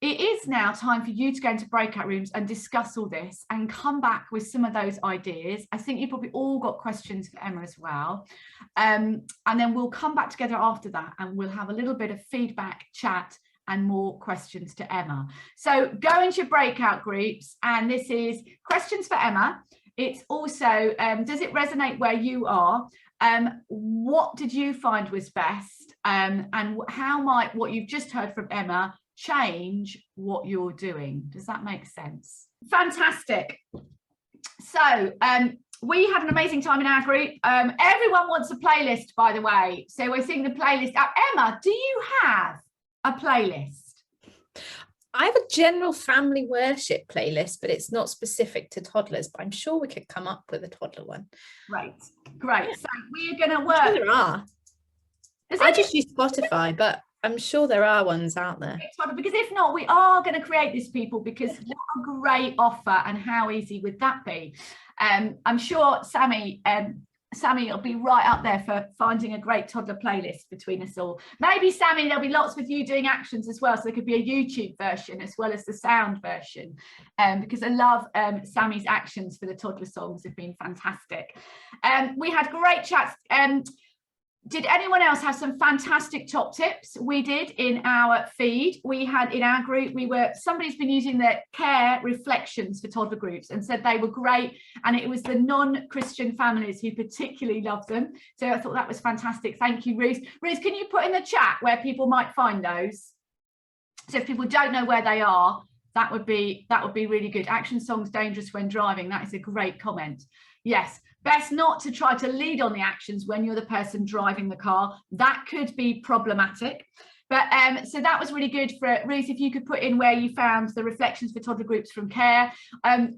it is now time for you to go into breakout rooms and discuss all this and come back with some of those ideas. I think you've probably all got questions for Emma as well. And then we'll come back together after that and we'll have a little bit of feedback, chat, and more questions to Emma. So go into your breakout groups, and this is questions for Emma. It's also, does it resonate where you are? What did you find was best? And how might what you've just heard from Emma change what you're doing? Does that make sense? Fantastic. So we had an amazing time in our group. Everyone wants a playlist, by the way. So we're seeing the playlist up. Emma, do you have a playlist? I have a general family worship playlist, but it's not specific to toddlers, but I'm sure we could come up with a toddler one. Great. So we're going to work. I'm sure there are. I just use Spotify, but I'm sure there are ones out there. Because if not, we are going to create this, people, because what a great offer, and how easy would that be? I'm sure Sammy will be right up there for finding a great toddler playlist between us all. Maybe, Sammy, there'll be lots with you doing actions as well, so there could be a YouTube version as well as the sound version, because I love Sammy's actions for the toddler songs have been fantastic. We had great chats. Did anyone else have some fantastic top tips? We did in our feed. We had in our group, somebody's been using the care reflections for toddler groups and said they were great. And it was the non-Christian families who particularly loved them. So I thought that was fantastic. Thank you, Ruth. Ruth, can you put in the chat where people might find those? So if people don't know where they are, that would be really good. Action songs dangerous when driving. That is a great comment. Yes. Best not to try to lead on the actions when you're the person driving the car. That could be problematic. But so that was really good for Ruth. If you could put in where you found the reflections for toddler groups from care.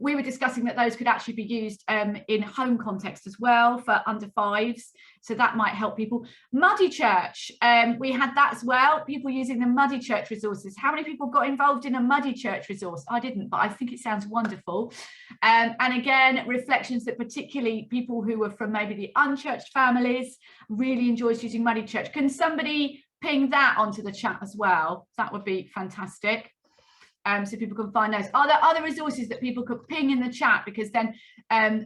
We were discussing that those could actually be used in home context as well for under fives. So that might help people. Muddy Church, we had that as well. People using the Muddy Church resources. How many people got involved in a Muddy Church resource? I didn't, but I think it sounds wonderful. And again, reflections that particularly people who were from maybe the unchurched families really enjoys using Muddy Church. Can somebody ping that onto the chat as well? That would be fantastic. So people can find those. Are there other resources that people could ping in the chat, because then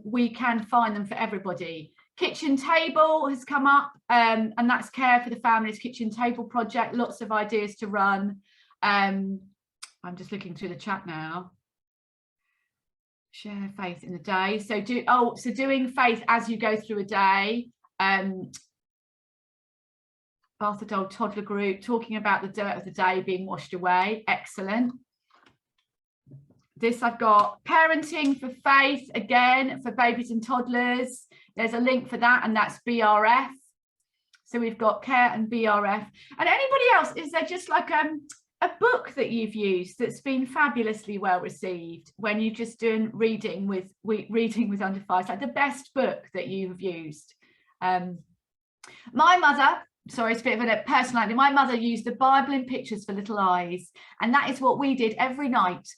we can find them for everybody? Kitchen Table has come up, and that's Care for the Families Kitchen Table project. Lots of ideas to run. I'm just looking through the chat now. Share faith in the day. So doing faith as you go through a day. Bath adult toddler group, talking about the dirt of the day being washed away. Excellent. this I've got Parenting for Faith, again, for babies and toddlers. There's a link for that, and that's BRF. So we've got care and BRF. And anybody else, is there just like a book that you've used that's been fabulously well received when you're just doing reading with under five? Like the best book that you've used? My mother, sorry, it's a bit of a personal idea. My mother used the Bible in Pictures for Little Eyes, and that is what we did every night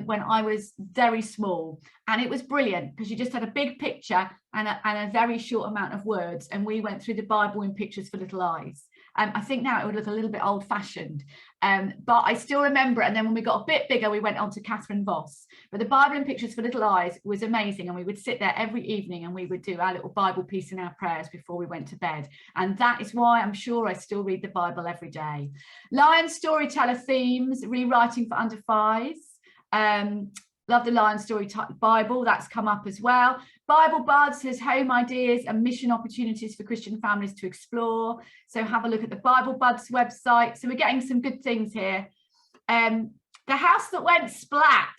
when I was very small, and it was brilliant because you just had a big picture and a very short amount of words, and we went through the Bible in Pictures for Little Eyes. I think now it would look a little bit old-fashioned, but I still remember it. And then when we got a bit bigger, we went on to Catherine Voss. But the Bible in Pictures for Little Eyes was amazing, and we would sit there every evening and we would do our little Bible piece in our prayers before we went to bed. And that is why I'm sure I still read the Bible every day. Lion Storyteller Themes, Rewriting for Under Fives. Love the Lion Story Bible, that's come up as well. Bible Buds says home ideas and mission opportunities for Christian families to explore. So have a look at the Bible Buds website. So we're getting some good things here. The House That Went Splat.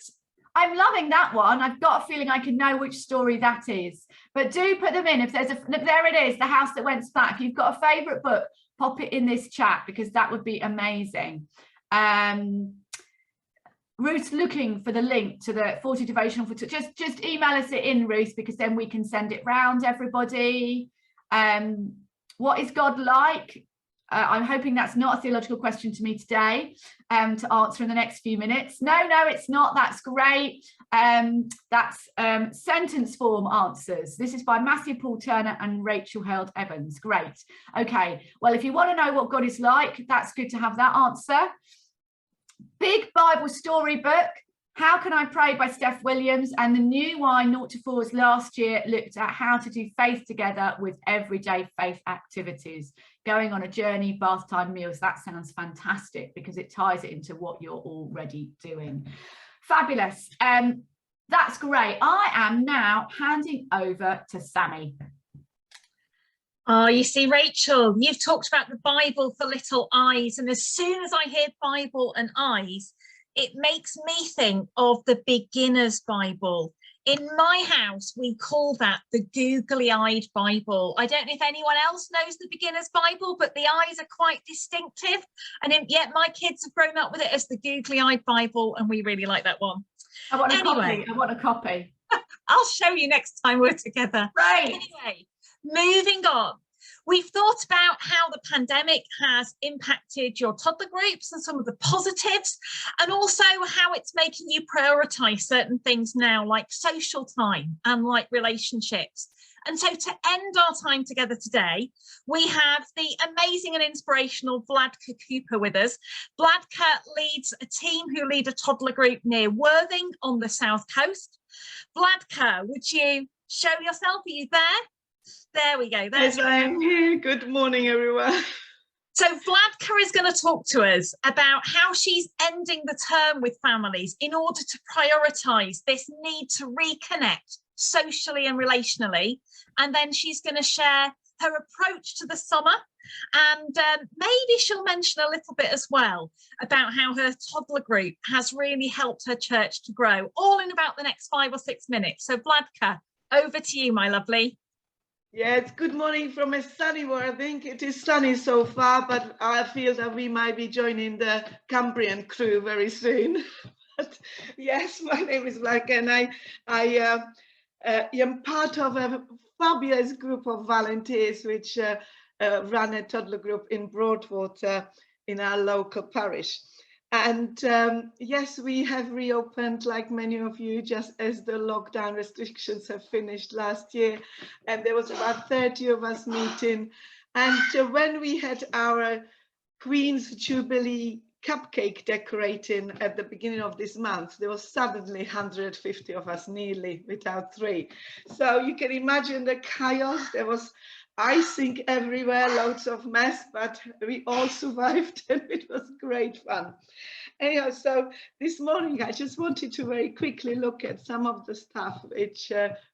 I'm loving that one. I've got a feeling I can know which story that is. But do put them in. If there's there it is, The House That Went Splat. If you've got a favourite book, pop it in this chat because that would be amazing. Ruth's looking for the link to the 40 devotional for just email us it in, Ruth, because then we can send it round everybody. What is God like? I'm hoping that's not a theological question to me today to answer in the next few minutes. No, it's not. That's great. That's sentence form answers. This is by Matthew Paul Turner and Rachel Held Evans. Great. Okay. Well, if you want to know what God is like, that's good to have that answer. Big Bible Storybook, How Can I Pray by Steph Williams, and the new Wine 0 to 4s last year looked at how to do faith together with everyday faith activities, going on a journey, bath time, meals. That sounds fantastic because it ties it into what you're already doing. Fabulous. That's great. I am now handing over to Sammy. Oh, you see, Rachel, you've talked about the Bible for little eyes. And as soon as I hear Bible and eyes, it makes me think of the beginner's Bible. In my house, we call that the googly-eyed Bible. I don't know if anyone else knows the beginner's Bible, but the eyes are quite distinctive. And yet my kids have grown up with it as the googly-eyed Bible, and we really like that one. I want a copy. I'll show you next time we're together. Right. Anyway. Moving on, we've thought about how the pandemic has impacted your toddler groups and some of the positives, and also how it's making you prioritise certain things now, like social time and like relationships. And so to end our time together today, we have the amazing and inspirational Vladka Cooper with us. Vladka leads a team who lead a toddler group near Worthing on the south coast. Vladka, would you show yourself? Are you there? There we go. Yes, I am here. Good morning, everyone. So Vladka is going to talk to us about how she's ending the term with families in order to prioritise this need to reconnect socially and relationally. And then she's going to share her approach to the summer. And maybe she'll mention a little bit as well about how her toddler group has really helped her church to grow, all in about the next 5 or 6 minutes. So Vladka, over to you, my lovely. Yes, good morning from a sunny Worthing. It is sunny so far, but I feel that we might be joining the Cambrian crew very soon. But yes, my name is Vladka, and I am part of a fabulous group of volunteers which run a toddler group in Broadwater in our local parish. And yes, we have reopened, like many of you, just as the lockdown restrictions have finished last year. And there was about 30 of us meeting. And when we had our Queen's Jubilee cupcake decorating at the beginning of this month, there was suddenly 150 of us nearly without 3. So you can imagine the chaos. There was icing everywhere, loads of mess, but we all survived and it was great fun. Anyhow, so this morning I just wanted to very quickly look at some of the stuff which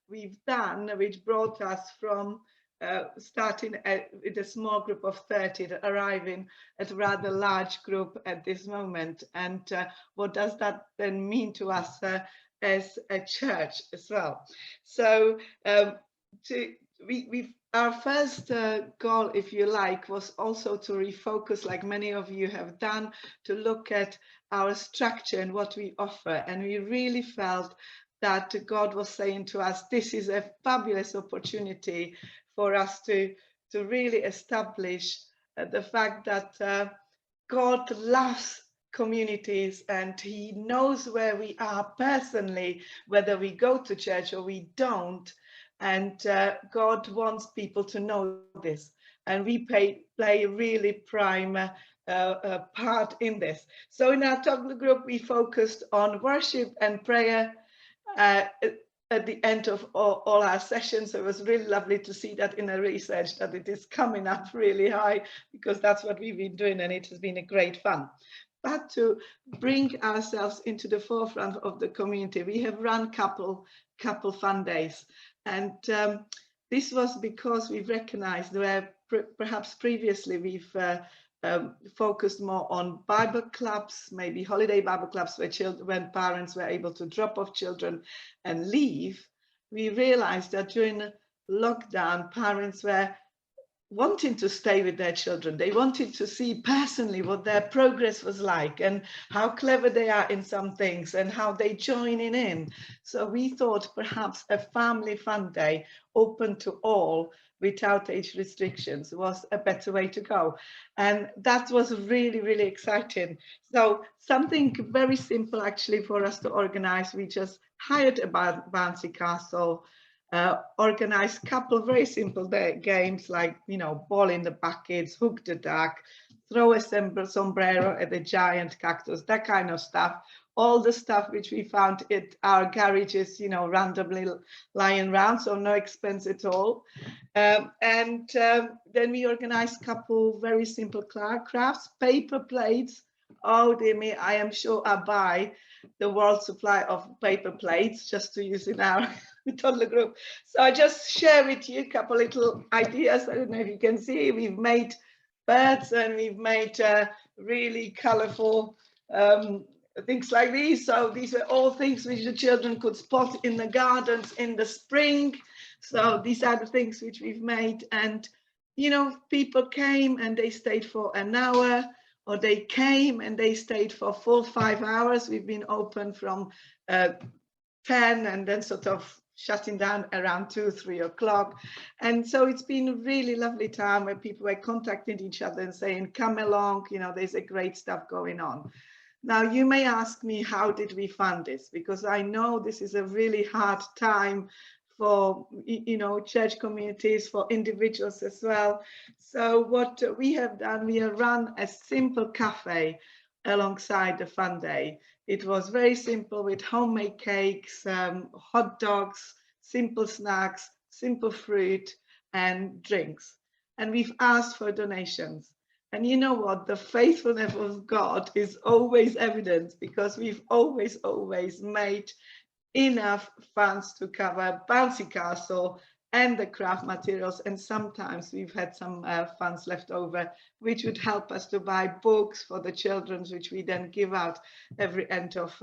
we've done, which brought us from starting with a small group of 30, arriving at a rather large group at this moment. And what does that then mean to us as a church as well? So our first goal, if you like, was also to refocus, like many of you have done, to look at our structure and what we offer. And we really felt that God was saying to us, this is a fabulous opportunity for us to really establish the fact that God loves communities and he knows where we are personally, whether we go to church or we don't. And God wants people to know this. And we play a really prime part in this. So in our Toddler group, we focused on worship and prayer at the end of all our sessions. It was really lovely to see that in the research that it is coming up really high, because that's what we've been doing and it has been a great fun. But to bring ourselves into the forefront of the community, we have run couple fun days. And this was because we've recognized where perhaps previously we've focused more on Bible clubs, maybe holiday Bible clubs when parents were able to drop off children and leave. We realized that during lockdown, parents were wanting to stay with their children. They wanted to see personally what their progress was like and how clever they are in some things and how they joining in. So we thought perhaps a family fun day open to all without age restrictions was a better way to go. And that was really, really exciting. So something very simple actually for us to organize. We just hired a bouncy castle, organized a couple of very simple games like, you know, ball in the buckets, hook the duck, throw a sombrero at a giant cactus, that kind of stuff. All the stuff which we found at our garages, you know, randomly lying around, so no expense at all. Then we organized a couple very simple crafts, paper plates. Oh dear me, I am sure I buy the world supply of paper plates just to use in our toddler group. So I just share with you a couple little ideas. I don't know if you can see, we've made birds and we've made really colorful things like these. So these are all things which the children could spot in the gardens in the spring. So these are the things which we've made. And, you know, people came and they stayed for an hour, or they came and they stayed for full 5 hours. We've been open from 10 and then sort of shutting down around 2-3 o'clock. And so it's been a really lovely time where people were contacting each other and saying, come along, you know, there's a great stuff going on. Now, you may ask me, how did we fund this? Because I know this is a really hard time for, you know, church communities, for individuals as well. So what we have done, we have run a simple cafe alongside the fun day. It was very simple with homemade cakes, hot dogs, simple snacks, simple fruit and drinks. And we've asked for donations. And you know what? The faithfulness of God is always evident, because we've always made enough funds to cover bouncy castle and the craft materials. And sometimes we've had some funds left over, which would help us to buy books for the children, which we then give out every end of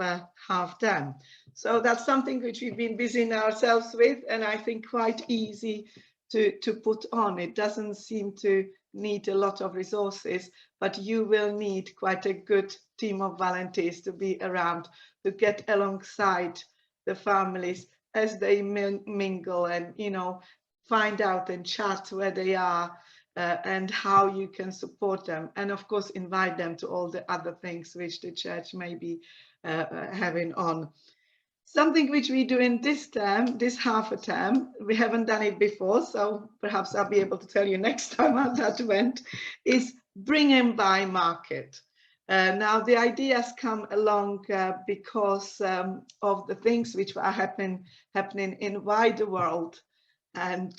half term. So that's something which we've been busying ourselves with, and I think quite easy to put on. It doesn't seem to need a lot of resources, but you will need quite a good team of volunteers to be around to get alongside the families as they mingle and, you know, find out and chat where they are and how you can support them, and of course invite them to all the other things which the church may be having on. Something which we do in this term, this half a term, we haven't done it before, so perhaps I'll be able to tell you next time how that went, is bring and buy market. Now the ideas come along because of the things which are happening in wider world, and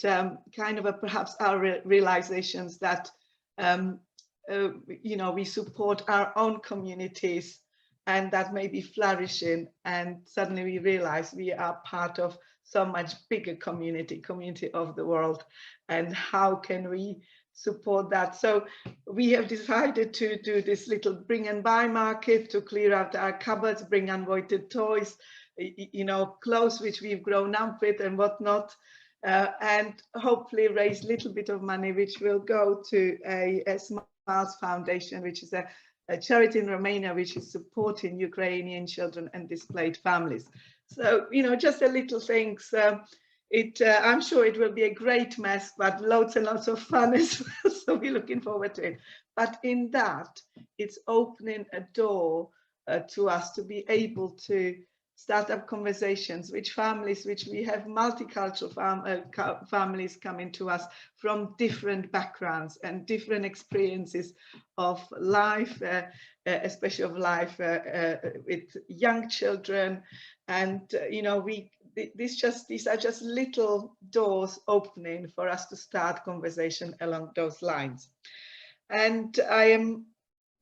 kind of perhaps our realizations that you know, we support our own communities and that may be flourishing, and suddenly we realize we are part of so much bigger community of the world, and how can we support that. So we have decided to do this little bring and buy market to clear out our cupboards, bring unwanted toys, you know, clothes which we've grown up with and whatnot, and hopefully raise a little bit of money which will go to a Smiles Foundation, which is a charity in Romania which is supporting Ukrainian children and displaced families. So, you know, just a little things. I'm sure it will be a great mess, but loads and lots of fun as well. So we're looking forward to it. But in that, it's opening a door to us to be able to start up conversations with families, which we have multicultural families coming to us from different backgrounds and different experiences of life, especially of life with young children. And, you know, these are just little doors opening for us to start conversation along those lines. And I am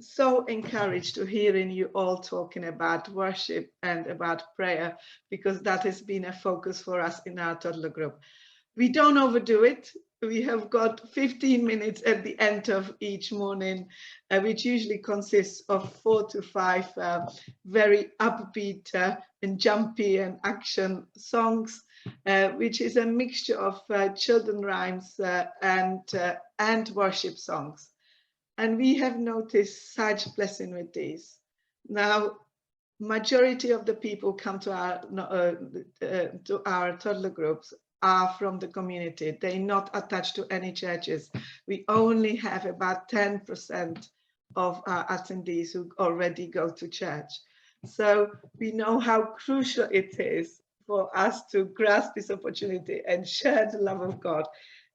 so encouraged to hearing you all talking about worship and about prayer, because that has been a focus for us in our toddler group. We don't overdo it. We have got 15 minutes at the end of each morning, which usually consists of 4 to 5 very upbeat and jumpy and action songs, which is a mixture of children rhymes and worship songs. And we have noticed such blessing with these. Now, majority of the people come to our toddler groups are from the community. They're not attached to any churches. We only have about 10% of our attendees who already go to church. So we know how crucial it is for us to grasp this opportunity and share the love of God.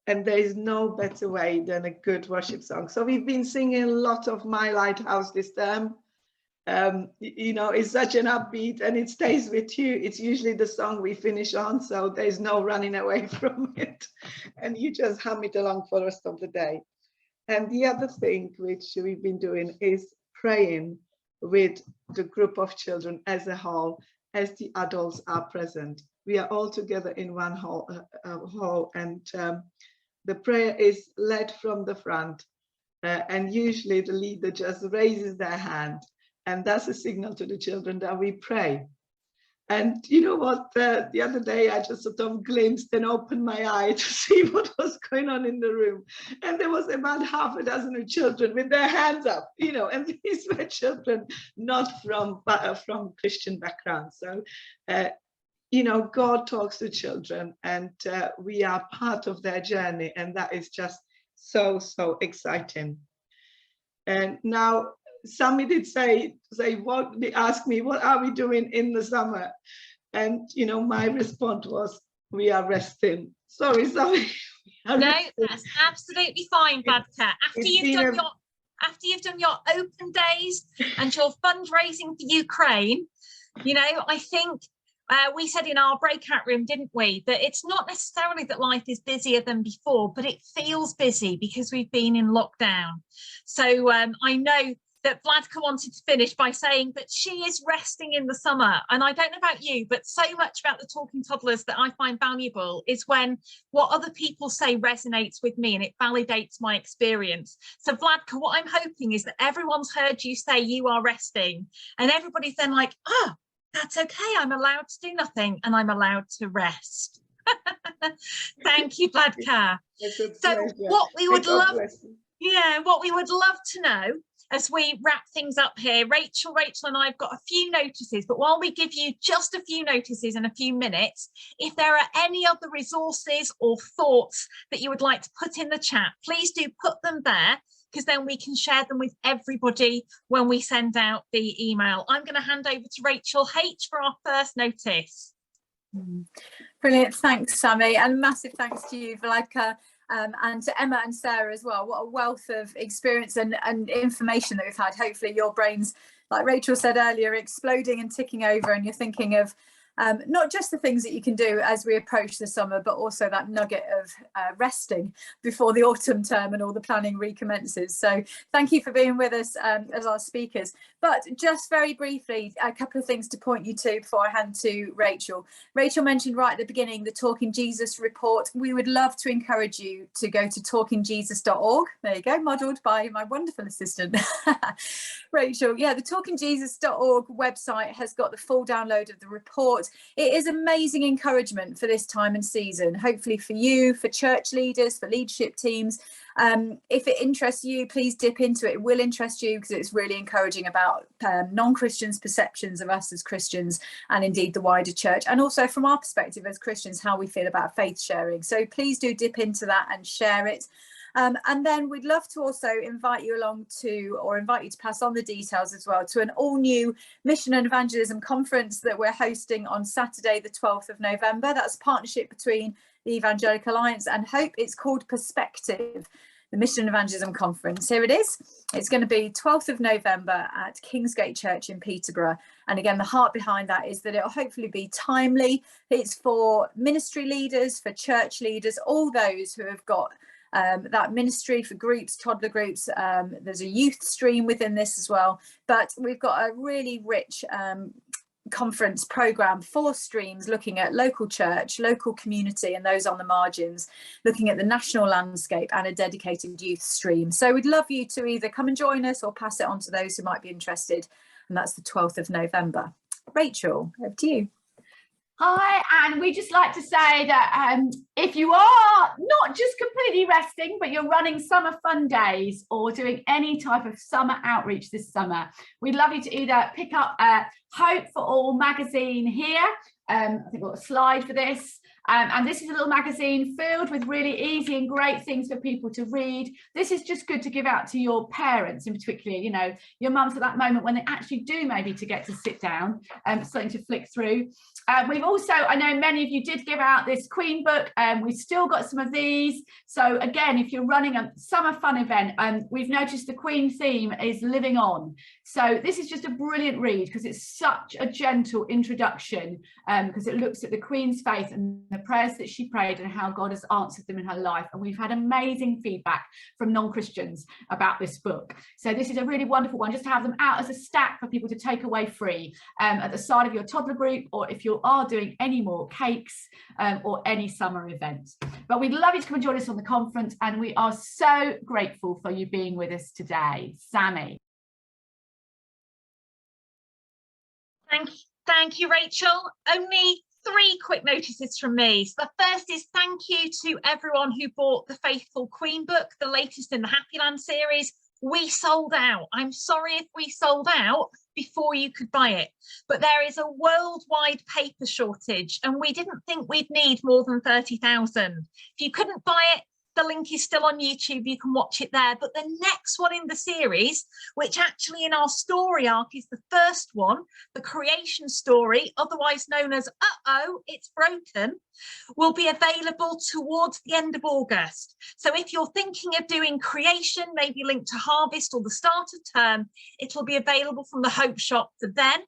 And there is no better way than a good worship song. So we've been singing a lot of My Lighthouse this term. You know, it's such an upbeat and it stays with you. It's usually the song we finish on, so there's no running away from it. And you just hum it along for the rest of the day. And the other thing which we've been doing is praying with the group of children as a whole, as the adults are present. We are all together in one hall, and the prayer is led from the front, and usually the leader just raises their hand, and that's a signal to the children that we pray. And you know what, the other day I just sort of glimpsed and opened my eye to see what was going on in the room, and there was about half a dozen of children with their hands up, you know, and these were children not from Christian backgrounds. So you know, God talks to children, and we are part of their journey, and that is just so exciting. And now Sammy did ask me, what are we doing in the summer? And you know, my response was, we are resting. Sorry, Sammy. No, that's absolutely fine, Vladka. After you've done your open days and your fundraising for Ukraine, you know, I think we said in our breakout room, didn't we, that it's not necessarily that life is busier than before, but it feels busy because we've been in lockdown. So I know that Vladka wanted to finish by saying that she is resting in the summer. And I don't know about you, but so much about the Talking Toddlers that I find valuable is when what other people say resonates with me and it validates my experience. So Vladka, what I'm hoping is that everyone's heard you say you are resting, and everybody's then like, oh, that's okay, I'm allowed to do nothing and I'm allowed to rest. Thank you, Vladka. So what we would love to know as we wrap things up here, Rachel and I've got a few notices, but while we give you just a few notices in a few minutes, if there are any other resources or thoughts that you would like to put in the chat, please do put them there, because then we can share them with everybody when we send out the email. I'm going to hand over to Rachel H for our first notice. Brilliant, thanks Sammy, and massive thanks to you, Vladka, and to Emma and Sarah as well. What a wealth of experience and information that we've had. Hopefully your brains, like Rachel said earlier, exploding and ticking over, and you're thinking of not just the things that you can do as we approach the summer, but also that nugget of resting before the autumn term and all the planning recommences. So thank you for being with us as our speakers. But just very briefly, a couple of things to point you to before I hand to Rachel. Rachel mentioned right at the beginning the Talking Jesus report. We would love to encourage you to go to talkingjesus.org. There you go, modelled by my wonderful assistant, Rachel. Yeah, the talkingjesus.org website has got the full download of the report. It is amazing encouragement for this time and season, hopefully for you, for church leaders, for leadership teams. If it interests you, please dip into it. It will interest you because it's really encouraging about non-Christians' perceptions of us as Christians and indeed the wider church, and also from our perspective as Christians, how we feel about faith sharing. So please do dip into that and share it. And then we'd love to also invite you along to, or invite you to pass on the details as well, to an all new Mission and Evangelism conference that we're hosting on Saturday, the 12th of November. That's a partnership between the Evangelical Alliance and Hope. It's called Perspective, the Mission and Evangelism Conference. Here it is. It's going to be 12th of November at Kingsgate Church in Peterborough. And again, the heart behind that is that it'll hopefully be timely. It's for ministry leaders, for church leaders, all those who have got that ministry, for groups, toddler groups. There's a youth stream within this as well, but we've got a really rich conference program, 4 streams looking at local church, local community and those on the margins, looking at the national landscape, and a dedicated youth stream. So we'd love you to either come and join us or pass it on to those who might be interested, and that's the 12th of November. Rachel, over to you. Hi, and we just like to say that if you are not just completely resting, but you're running summer fun days or doing any type of summer outreach this summer, we'd love you to either pick up Hope for All magazine here. I think we've got a slide for this. And this is a little magazine filled with really easy and great things for people to read. This is just good to give out to your parents in particular, you know, your mums at that moment when they actually do maybe to get to sit down, something to flick through. We've also, I know many of you did give out this Queen book, and we've still got some of these. So again, if you're running a summer fun event, we've noticed the Queen theme is living on. So this is just a brilliant read because it's such a gentle introduction, because it looks at the Queen's faith and the prayers that she prayed and how God has answered them in her life. And we've had amazing feedback from non-Christians about this book. So this is a really wonderful one, just to have them out as a stack for people to take away free at the side of your toddler group, or if you are doing any more cakes or any summer events. But we'd love you to come and join us on the conference, and we are so grateful for you being with us today. Sammy. Thank you, Rachel. Only 3 quick notices from me. So the first is thank you to everyone who bought the Faithful Queen book, the latest in the Happy Land series. We sold out. I'm sorry if we sold out before you could buy it, but there is a worldwide paper shortage and we didn't think we'd need more than 30,000. If you couldn't buy it, the link is still on YouTube, you can watch it there. But the next one in the series, which actually in our story arc is the first one, the creation story, otherwise known as Uh-oh, It's Broken, will be available towards the end of August. So if you're thinking of doing creation, maybe linked to harvest or the start of term, it'll be available from the Hope Shop for then.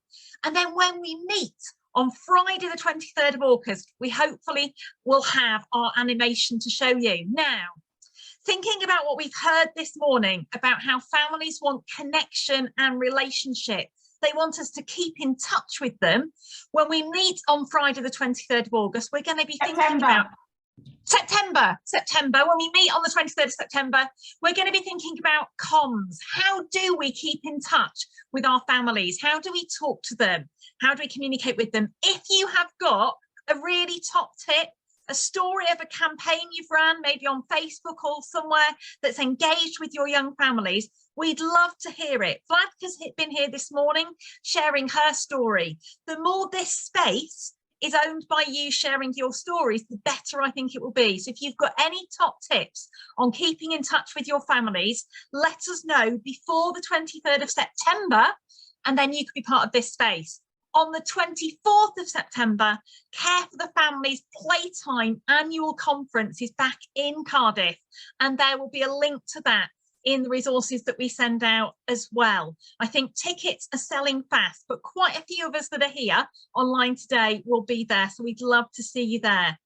And then when we meet on Friday, the 23rd of August, we hopefully will have our animation to show you. Now, thinking about what we've heard this morning about how families want connection and relationship, they want us to keep in touch with them. When we meet on Friday, the 23rd of August, we're going to be thinking about September. When we meet on the 23rd of September, we're going to be thinking about comms. How do we keep in touch with our families? How do we talk to them? How do we communicate with them? If you have got a really top tip, a story of a campaign you've run, maybe on Facebook or somewhere that's engaged with your young families, we'd love to hear it. Vladka's been here this morning sharing her story. The more this space is owned by you sharing your stories, the better I think it will be. So if you've got any top tips on keeping in touch with your families, let us know before the 23rd of September, and then you could be part of this space. On the 24th of September, Care for the Family's Playtime annual conference is back in Cardiff, and there will be a link to that in the resources that we send out as well. I think tickets are selling fast, but quite a few of us that are here online today will be there. So we'd love to see you there.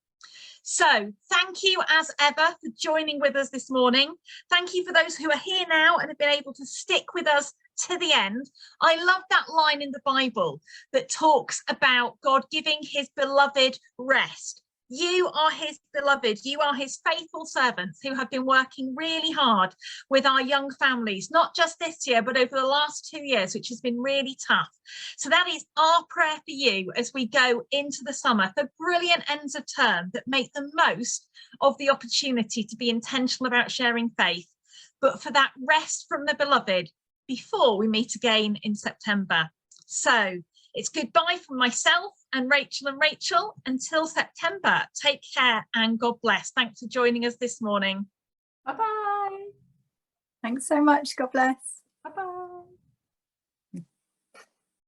So thank you as ever for joining with us this morning. Thank you for those who are here now and have been able to stick with us to the end. I love that line in the Bible that talks about God giving his beloved rest. You are his beloved, you are his faithful servants who have been working really hard with our young families, not just this year, but over the last 2 years, which has been really tough. So that is our prayer for you as we go into the summer, for brilliant ends of term that make the most of the opportunity to be intentional about sharing faith, but for that rest from the beloved before we meet again in September. So it's goodbye from myself and Rachel until September. Take care and God bless. Thanks for joining us this morning. Bye-bye. Thanks so much. God bless. Bye-bye.